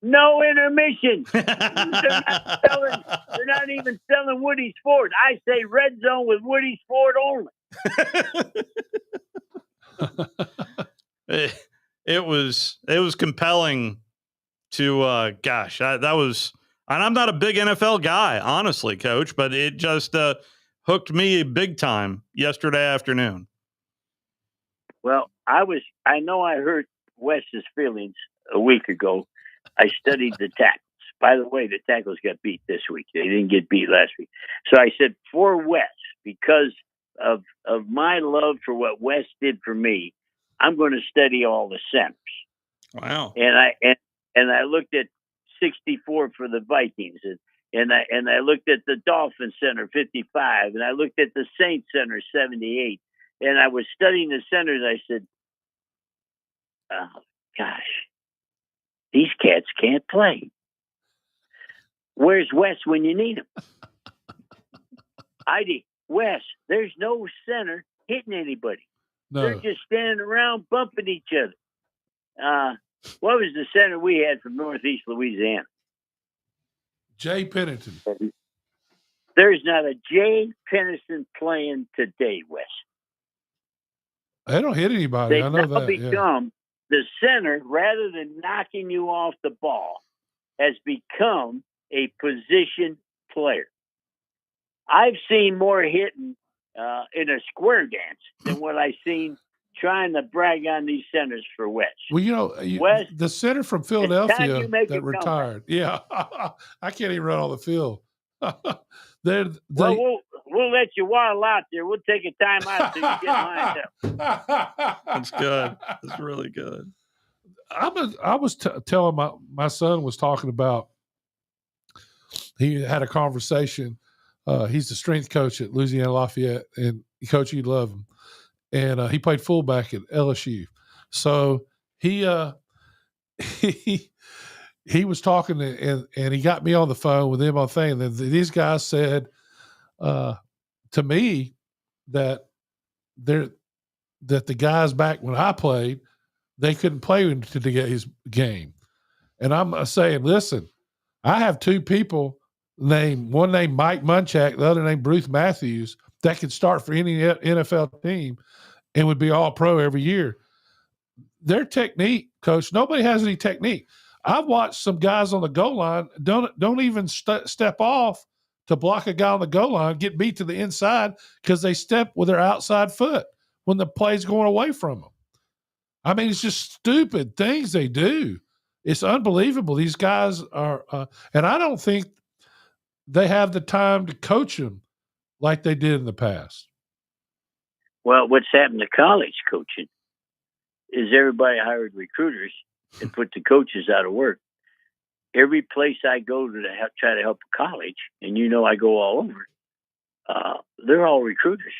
No intermission. They're not even selling Woody's Ford. I say red zone with Woody's Ford only. It was compelling to that was, and I'm not a big NFL guy, honestly, Coach, but it just hooked me big time yesterday afternoon. Well, I know I hurt Wes's feelings a week ago. I studied the tackles. By the way, the tackles got beat this week. They didn't get beat last week. So I said, for Wes, because of my love for what Wes did for me, I'm going to study all the centers. Wow. And I looked at 64 for the Vikings, and I looked at the Dolphins center 55, and I looked at the Saints center 78, and I was studying the centers. I said, oh gosh, these cats can't play. Where's Wes when you need him? Wes, there's no center hitting anybody. No. They're just standing around bumping each other. What was the center we had from Northeast Louisiana? Jay Pennington. There's not a Jay Pennington playing today, Wes. They don't hit anybody. I know that. Become the center, rather than knocking you off the ball, has become a position player. I've seen more hitting in a square dance than what I've seen trying to brag on these centers for Wes. Well, Wes, the center from Philadelphia that retired. Yeah. I can't even run on the field. We'll let you waddle out there. We'll take a time out so you get lined up. That's good. That's really good. I was telling my son was talking about, he had a conversation. He's the strength coach at Louisiana Lafayette, and Coach, you'd love him. And he played fullback at LSU. So he was talking and he got me on the phone with him on thing. And these guys said to me that the guys back when I played, they couldn't play in today's game. And I'm saying, listen, I have 2 people one named Mike Munchak, the other named Bruce Matthews, that could start for any NFL team and would be all pro every year. Their technique, Coach, nobody has any technique. I've watched some guys on the goal line don't even step off to block a guy on the goal line, get beat to the inside because they step with their outside foot when the play's going away from them. I mean, it's just stupid things they do. It's unbelievable. These guys are, and I don't think they have the time to coach them like they did in the past. Well, what's happened to college coaching is everybody hired recruiters and put the coaches out of work. Every place I go to try to help a college, and I go all over, they're all recruiters.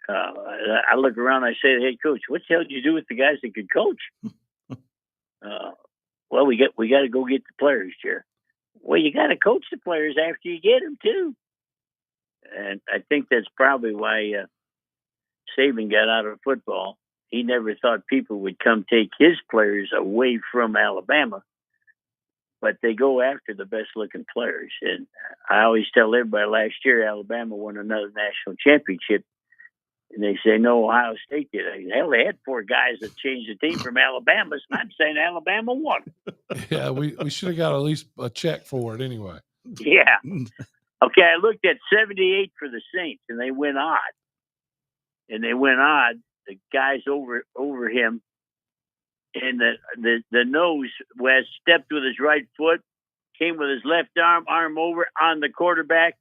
I look around, I say, "Hey, coach, what the hell did you do with the guys that could coach?" Well, we got to go get the players, Jer. Well, you got to coach the players after you get them too. And I think that's probably why Saban got out of football. He never thought people would come take his players away from Alabama, but they go after the best looking players. And I always tell everybody, last year Alabama won another national championship. And they say, no, Ohio State did. Hell, they had 4 guys that changed the team from Alabama. So I'm saying Alabama won. Yeah, we should have got at least a check for it anyway. Yeah. Okay, I looked at 78 for the Saints, and they went odd. The guys over him, and the nose, West, stepped with his right foot, came with his left arm over on the quarterback,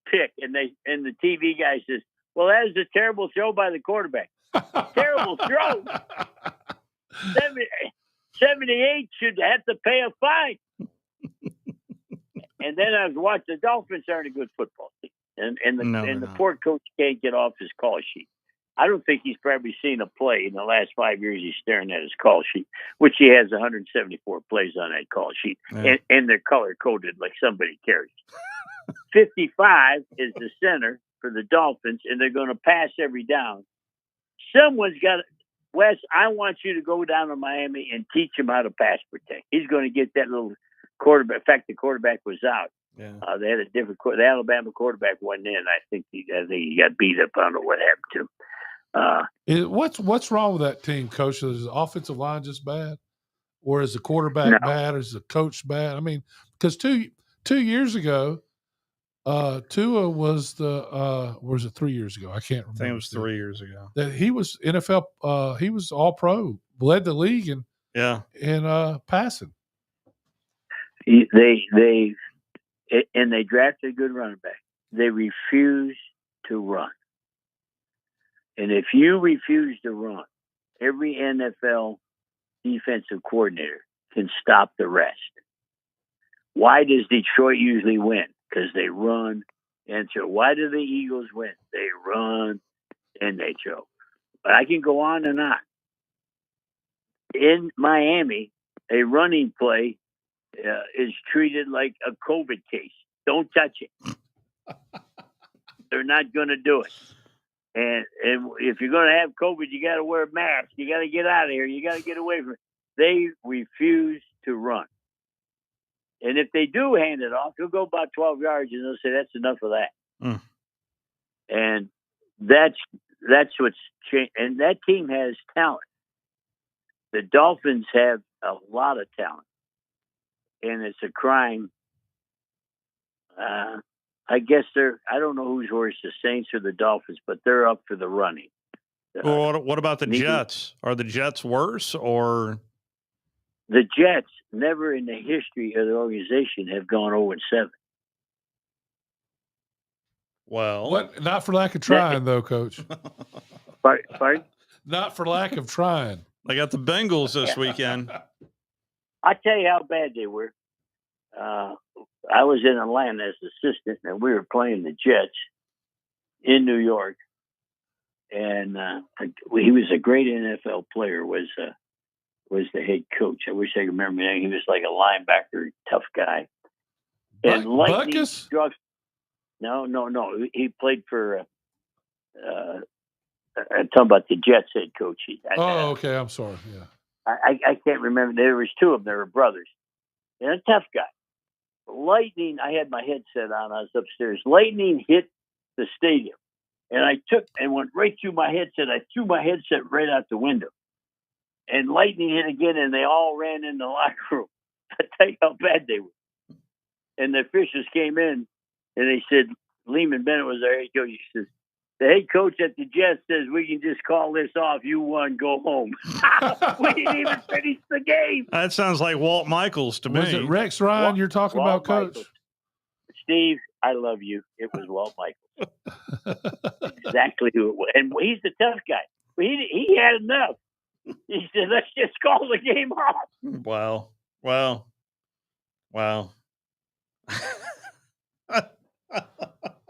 pick. And the TV guy says, well, that is a terrible throw by the quarterback. Terrible throw. 78 should have to pay a fine. And then I was watching, the Dolphins aren't a good football team. And the poor coach can't get off his call sheet. I don't think he's probably seen a play in the last 5 years. He's staring at his call sheet, which he has 174 plays on that call sheet. Yeah. And they're color-coded like somebody cares. 55 is the center for the Dolphins, and they're going to pass every down. Someone's got to, Wes, I want you to go down to Miami and teach him how to pass protect. He's going to get that little quarterback. In fact, the quarterback was out. Yeah. They had a different the Alabama quarterback wasn't in. I think he got beat up. I don't know what happened to him. What's wrong with that team, Coach? Is the offensive line just bad, or is the quarterback bad, or is the coach bad? I mean, because two years ago, Tua was was it 3 years ago? I can't remember. I think it was 3 years ago. That he was NFL. He was all pro, led the league in passing. They drafted a good running back. They refuse to run. And if you refuse to run, every NFL defensive coordinator can stop the rest. Why does Detroit usually win? Because they run and throw. Why do the Eagles win? They run and they throw. But I can go on and on. In Miami, a running play is treated like a COVID case. Don't touch it. They're not going to do it. And if you're going to have COVID, you got to wear a mask. You got to get out of here. You got to get away from it. They refuse to run. And if they do hand it off, he'll go about 12 yards and they'll say, that's enough of that. And that's what's changed. And that team has talent. The Dolphins have a lot of talent. And it's a crime. I guess I don't know who's worse, the Saints or the Dolphins, but they're up for the running. Well, what about the Jets? Are the Jets worse, or? The Jets never in the history of the organization have gone 0-7. Well, not for lack of trying, though, Coach. Pardon? Not for lack of trying. They got the Bengals this weekend. I tell you how bad they were. I was in Atlanta as assistant, and we were playing the Jets in New York. And he was a great NFL player. Was the head coach? I wish I could remember his name. He was like a linebacker, tough guy. And lightning struck. No. He played for. I'm talking about the Jets head coach. Okay. I'm sorry. Yeah. I can't remember. There was 2 of them. They were brothers. And a tough guy. Lightning. I had my headset on. I was upstairs. Lightning hit the stadium, and I took and went right through my headset. I threw my headset right out the window. And lightning hit again, and they all ran in the locker room. I tell you how bad they were. And the officials came in, and they said, Lehman Bennett was their head coach. He says, The head coach at the Jets says we can just call this off. You won, go home. We didn't even finish the game. That sounds like Walt Michaels to me. Was it Rex Ryan you're talking about, Coach? Michaels. Steve, I love you. It was Walt Michaels. Exactly who it was. And he's the tough guy. He had enough. He said, let's just call the game off. Wow.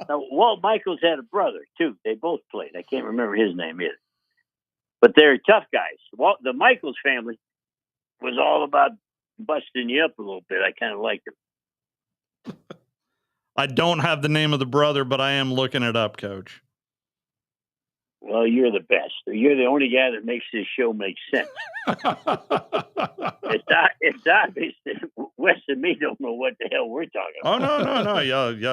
Now, Walt Michaels had a brother, too. They both played. I can't remember his name either. But they're tough guys. The Michaels family was all about busting you up a little bit. I kind of liked them. I don't have the name of the brother, but I am looking it up, Coach. Well, you're the best. You're the only guy that makes this show make sense. It's obvious that Wes and me don't know what the hell we're talking about. Oh, no.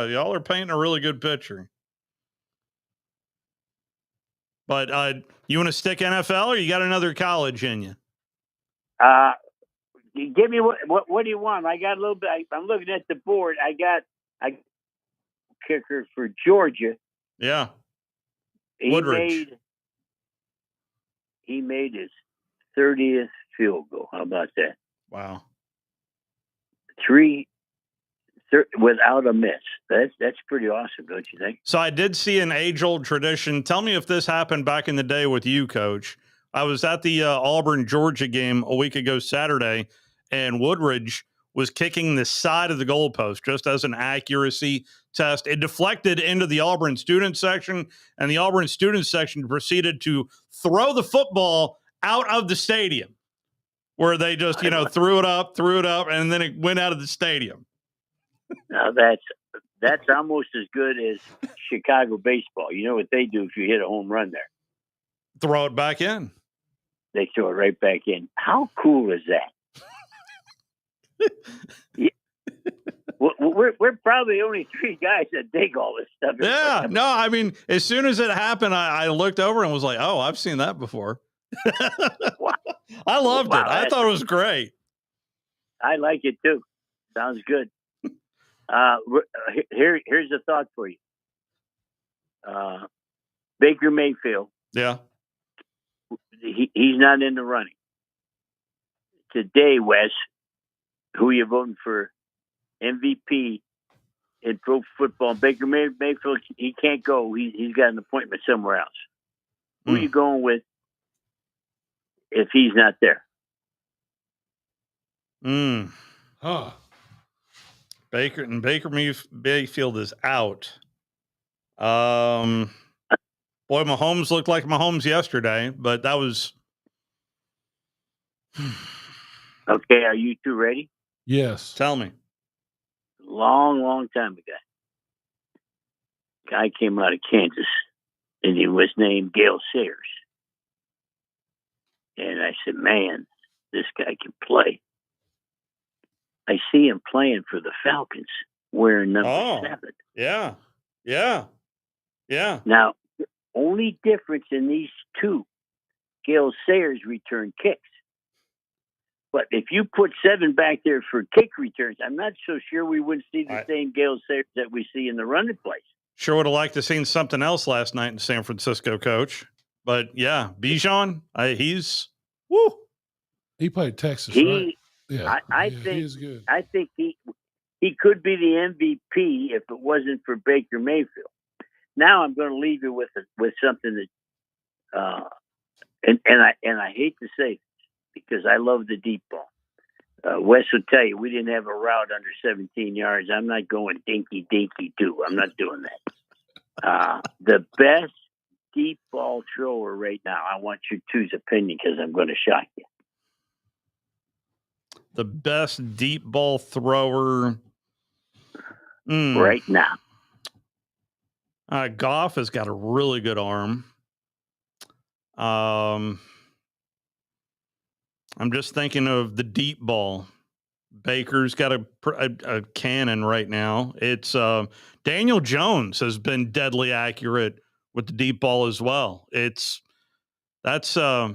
Y'all are painting a really good picture. But you want to stick NFL or you got another college in you? Give me what do you want? I got a little bit. I'm looking at the board. I got kicker for Georgia. Yeah. Woodridge. He made his 30th field goal. How about that? Wow. 3 without a miss. That's pretty awesome, don't you think? So I did see an age-old tradition. Tell me if this happened back in the day with you, Coach. I was at the Auburn-Georgia game a week ago Saturday, and Woodridge was kicking the side of the goalpost just as an accuracy test. It deflected into the Auburn student section, and the Auburn student section proceeded to throw the football out of the stadium, where they just, threw it up, and then it went out of the stadium. Now that's almost as good as Chicago baseball. You know what they do if you hit a home run there? Throw it back in. They throw it right back in. How cool is that? Yeah. We're probably the only 3 guys that dig all this stuff. Yeah, no, I mean, as soon as it happened, I looked over and was like, oh, I've seen that before. Wow. I loved it. I thought it was great. I like it too. Sounds good. Here's a thought for you. Baker Mayfield. Yeah. He's not in the running. Today, Wes, who you voting for MVP in pro football? Baker Mayfield, he can't go. He's got an appointment somewhere else. Who are you going with if he's not there? Baker Mayfield is out. Boy, Mahomes looked like Mahomes yesterday, but that was. Okay, are you two ready? Yes. Tell me. Long time ago. Guy came out of Kansas, and he was named Gale Sayers. And I said, man, this guy can play. I see him playing for the Falcons, wearing number 7. Yeah. Now, the only difference in these two, Gale Sayers returned kicks. But if you put 7 back there for kick returns, I'm not so sure we wouldn't see the same Gale Sayers that we see in the running plays. Sure would have liked to seen something else last night in San Francisco, Coach. But yeah, Bijan, he's woo. He played Texas, right? Yeah, I think he is good. I think he could be the MVP if it wasn't for Baker Mayfield. Now I'm going to leave you with something that, and I hate to say this because I love the deep ball. Wes will tell you we didn't have a route under 17 yards. I'm not going dinky do. I'm not doing that. The best deep ball thrower right now. I want your two's opinion because I'm going to shock you. The best deep ball thrower right now. Goff has got a really good arm. I'm just thinking of the deep ball. Baker's got a cannon right now. It's Daniel Jones has been deadly accurate with the deep ball as well. That's my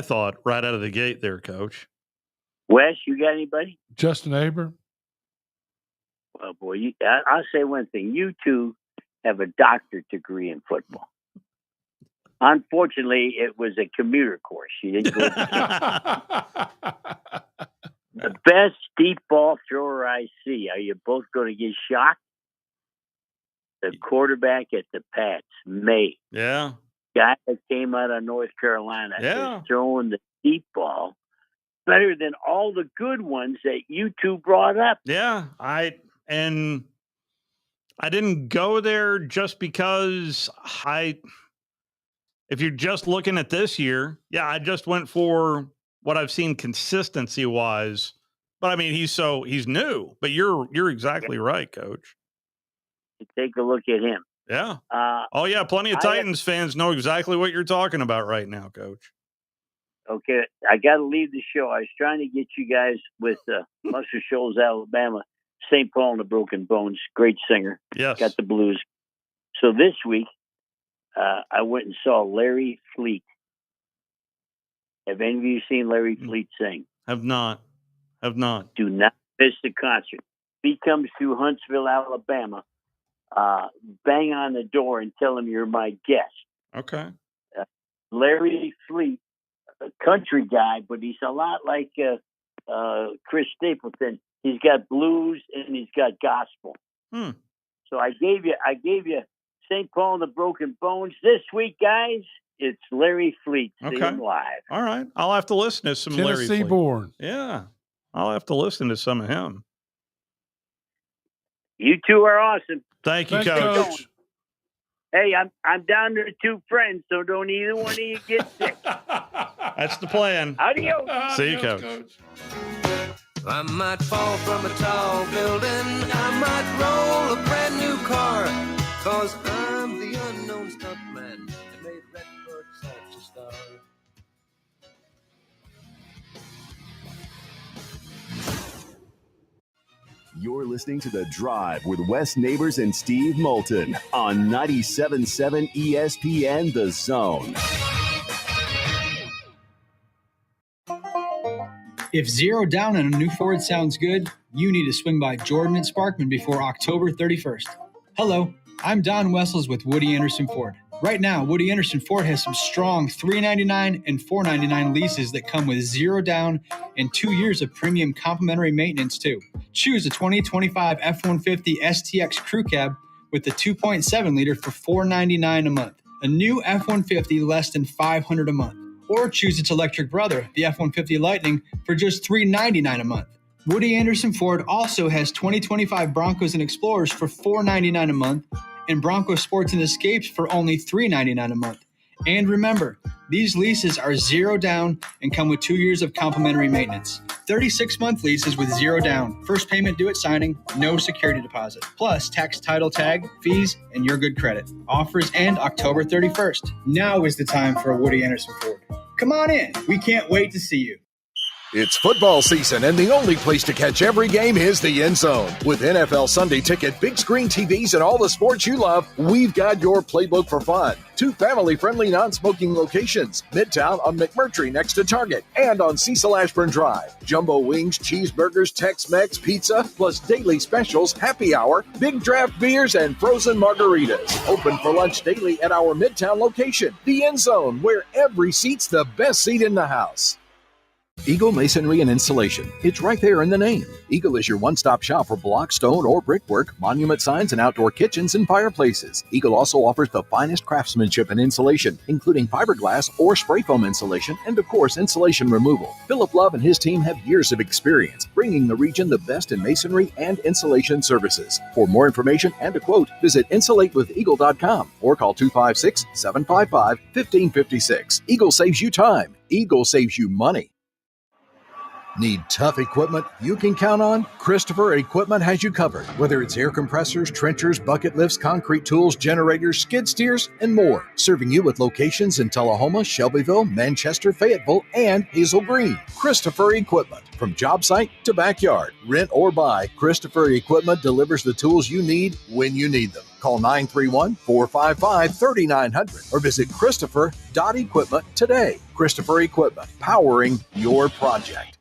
thought right out of the gate there, Coach. Wes, you got anybody? Justin Aber. Well, boy, I'll say one thing. You two have a doctorate degree in football. Unfortunately, it was a commuter course. She didn't go to the best deep ball thrower I see. Are you both going to get shocked? The quarterback at the Pats, May. Yeah. Guy that came out of North Carolina. Yeah. Is throwing the deep ball better than all the good ones that you two brought up. Yeah. I didn't go there just because if you're just looking at this year, I just went for what I've seen consistency wise. But I mean, he's new, but you're exactly right, Coach. Take a look at him. Yeah. Plenty of Titans fans know exactly what you're talking about right now, Coach. Okay, I got to leave the show. I was trying to get you guys with Muscle Shoals, Alabama, St. Paul and the Broken Bones. Great singer. Yes. Got the blues. So this week, I went and saw Larry Fleet. Have any of you seen Larry Fleet sing? Have not. Do not miss the concert. If he comes to Huntsville, Alabama, bang on the door and tell him you're my guest. Okay. Larry Fleet, a country guy, but he's a lot like Chris Stapleton. He's got blues and he's got gospel. So I gave you St. Paul and the Broken Bones. This week, guys, it's Larry Fleet. See him live. All right. I'll have to listen to some Larry Fleet. Born. Yeah. I'll have to listen to some of him. You two are awesome. Thank you, Coach. Hey, I'm down to 2 friends, so don't either one of you get sick. That's the plan. Adios. See you, Coach. I might fall from a tall building. I might roll a brand new car. 'Cause I'm the unknown stuntman that made Redbird such a star. You're listening to The Drive with Wes Neighbors and Steve Moulton on 97.7 ESPN The Zone. If 0 down on a new Ford sounds good, you need to swing by Jordan and Sparkman before October 31st. Hello, I'm Don Wessels with Woody Anderson Ford. Right now, Woody Anderson Ford has some strong $399 and $499 leases that come with 0 down and 2 years of premium complimentary maintenance too. Choose a 2025 F-150 STX Crew Cab with the 2.7 liter for $499 a month. A new F-150 less than $500 a month. Or choose its electric brother, the F-150 Lightning, for just $399 a month. Woody Anderson Ford also has 2025 Broncos and Explorers for $499 a month and Bronco Sports and Escapes for only $399 a month. And remember, these leases are 0 down and come with 2 years of complimentary maintenance. 36-month leases with 0 down. First payment due at signing, no security deposit. Plus tax, title tag, fees, and your good credit. Offers end October 31st. Now is the time for a Woody Anderson Ford. Come on in. We can't wait to see you. It's football season, and the only place to catch every game is the End Zone. With NFL Sunday Ticket, big screen TVs, and all the sports you love, we've got your playbook for fun. 2 family-friendly non-smoking locations, Midtown on McMurtry next to Target, and on Cecil Ashburn Drive. Jumbo wings, cheeseburgers, Tex-Mex, pizza, plus daily specials, happy hour, big draft beers, and frozen margaritas. Open for lunch daily at our Midtown location, the End Zone, where every seat's the best seat in the house. Eagle Masonry and Installation. It's right there in the name. Eagle is your one-stop shop for block, stone, or brickwork, monument signs, and outdoor kitchens and fireplaces. Eagle also offers the finest craftsmanship and insulation, including fiberglass or spray foam insulation, and of course, insulation removal. Philip Love and his team have years of experience, bringing the region the best in masonry and insulation services. For more information and a quote, visit insulatewitheagle.com or call 256-755-1556. Eagle saves you time. Eagle saves you money. Need tough equipment you can count on? Christopher Equipment has you covered. Whether it's air compressors, trenchers, bucket lifts, concrete tools, generators, skid steers, and more. Serving you with locations in Tullahoma, Shelbyville, Manchester, Fayetteville, and Hazel Green. Christopher Equipment. From job site to backyard, rent or buy, Christopher Equipment delivers the tools you need when you need them. Call 931-455-3900 or visit Christopher.equipment today. Christopher Equipment, powering your project.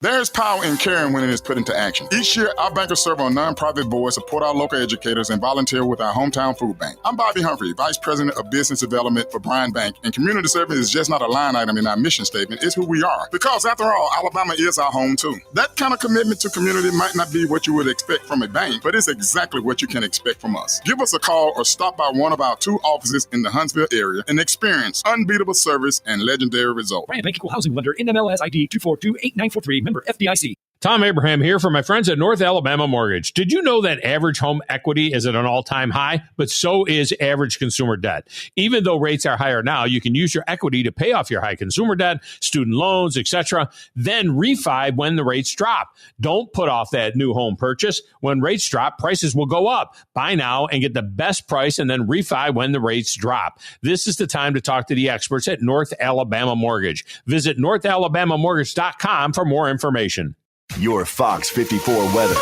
There's power in caring when it is put into action. Each year, our bankers serve on nonprofit boards, support our local educators, and volunteer with our hometown food bank. I'm Bobby Humphrey, Vice President of Business Development for Bryan Bank, and community service is just not a line item in our mission statement, it's who we are. Because after all, Alabama is our home too. That kind of commitment to community might not be what you would expect from a bank, but it's exactly what you can expect from us. Give us a call or stop by one of our 2 offices in the Huntsville area and experience unbeatable service and legendary results. Bryan Bank Equal Housing Lender, NMLS ID 2428943, member FDIC. Tom Abraham here for my friends at North Alabama Mortgage. Did you know that average home equity is at an all-time high, but so is average consumer debt? Even though rates are higher now, you can use your equity to pay off your high consumer debt, student loans, etc., then refi when the rates drop. Don't put off that new home purchase. When rates drop, prices will go up. Buy now and get the best price and then refi when the rates drop. This is the time to talk to the experts at North Alabama Mortgage. Visit northalabamamortgage.com for more information. Your Fox 54 weather.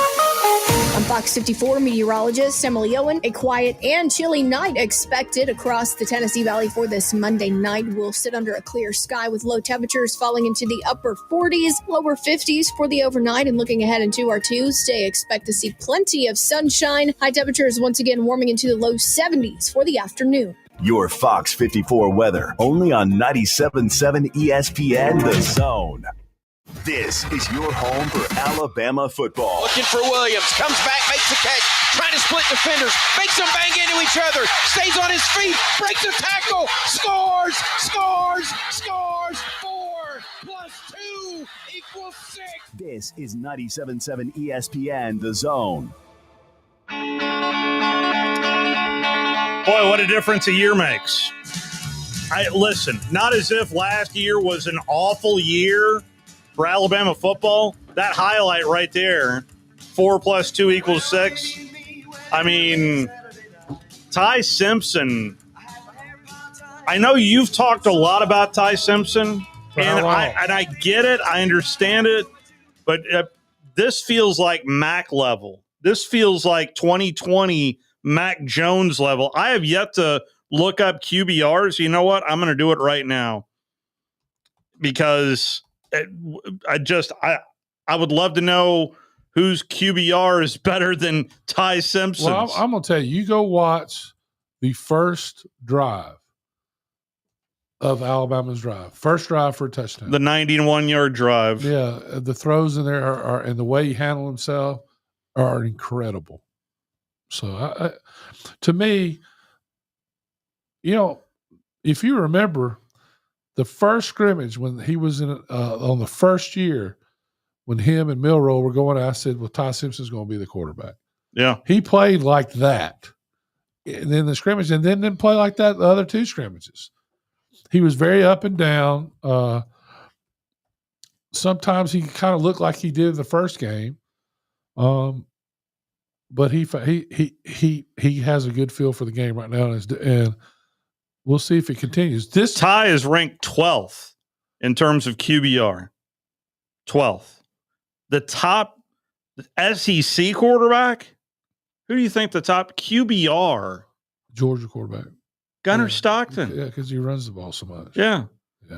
I'm Fox 54 meteorologist Emily Owen. A quiet and chilly night expected across the Tennessee Valley for this Monday night. We'll sit under a clear sky with low temperatures falling into the upper 40s, lower 50s for the overnight. And looking ahead into our Tuesday, expect to see plenty of sunshine. High temperatures once again warming into the low 70s for the afternoon. Your Fox 54 weather, only on 97.7 ESPN The Zone. This is your home for Alabama football. Looking for Williams, comes back, makes the catch, trying to split defenders, makes them bang into each other, stays on his feet, breaks a tackle, scores, 4 plus 2 equals 6. This is 97.7 ESPN The Zone. Boy, what a difference a year makes. Listen, not as if last year was an awful year for Alabama football. That highlight right there, 4 plus 2 equals 6. I mean, Ty Simpson. I know you've talked a lot about Ty Simpson, and I get it. I understand it. But this feels like Mac level. This feels like 2020 Mac Jones level. I have yet to look up QBRs. You know what? I'm going to do it right now because I would love to know whose QBR is better than Ty Simpson's. Well, I'm going to tell you, you go watch the first drive of Alabama's drive. First drive for a touchdown. The 91-yard drive. Yeah, the throws in there are and the way he handled himself are incredible. So, to me, if you remember the first scrimmage when he was on the first year, when him and Milroe were going, I said, well, Ty Simpson's going to be the quarterback. Yeah. He played like that. And then the scrimmage, and then didn't play like that the other 2 scrimmages. He was very up and down. Sometimes he kind of looked like he did in the first game. But he has a good feel for the game right now, and we'll see if it continues. This Ty is ranked 12th in terms of QBR. 12th. The top SEC quarterback? Who do you think the top QBR? Georgia quarterback. Gunnar Stockton. Yeah, because he runs the ball so much. Yeah.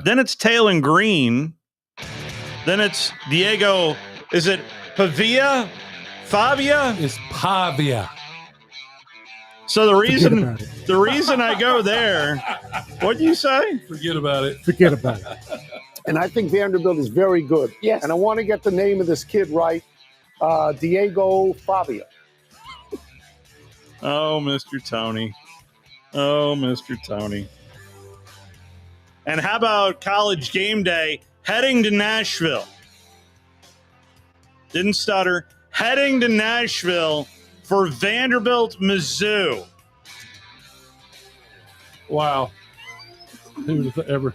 Then it's Taylon Green. Then it's Diego. Is it Pavia? Favia? It's Pavia. So the reason I go there, what do you say? Forget about it. Forget about it. And I think Vanderbilt is very good. Yes. And I want to get the name of this kid right. Diego Favia. Oh, Mr. Tony. Oh, Mr. Tony. And how about College Game Day heading to Nashville? Didn't stutter. Heading to Nashville for Vanderbilt, Mizzou. Wow. Who would have ever?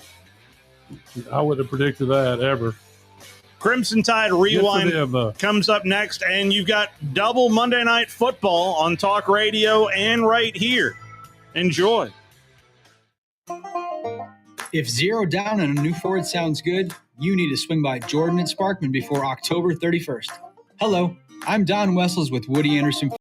I wouldn't have predicted that ever. Crimson Tide Rewind comes up next, and you've got double Monday Night Football on Talk Radio and right here. Enjoy. If 0 down and a new Ford sounds good, you need to swing by Jordan and Sparkman before October 31st. Hello, I'm Don Wessels with Woody Anderson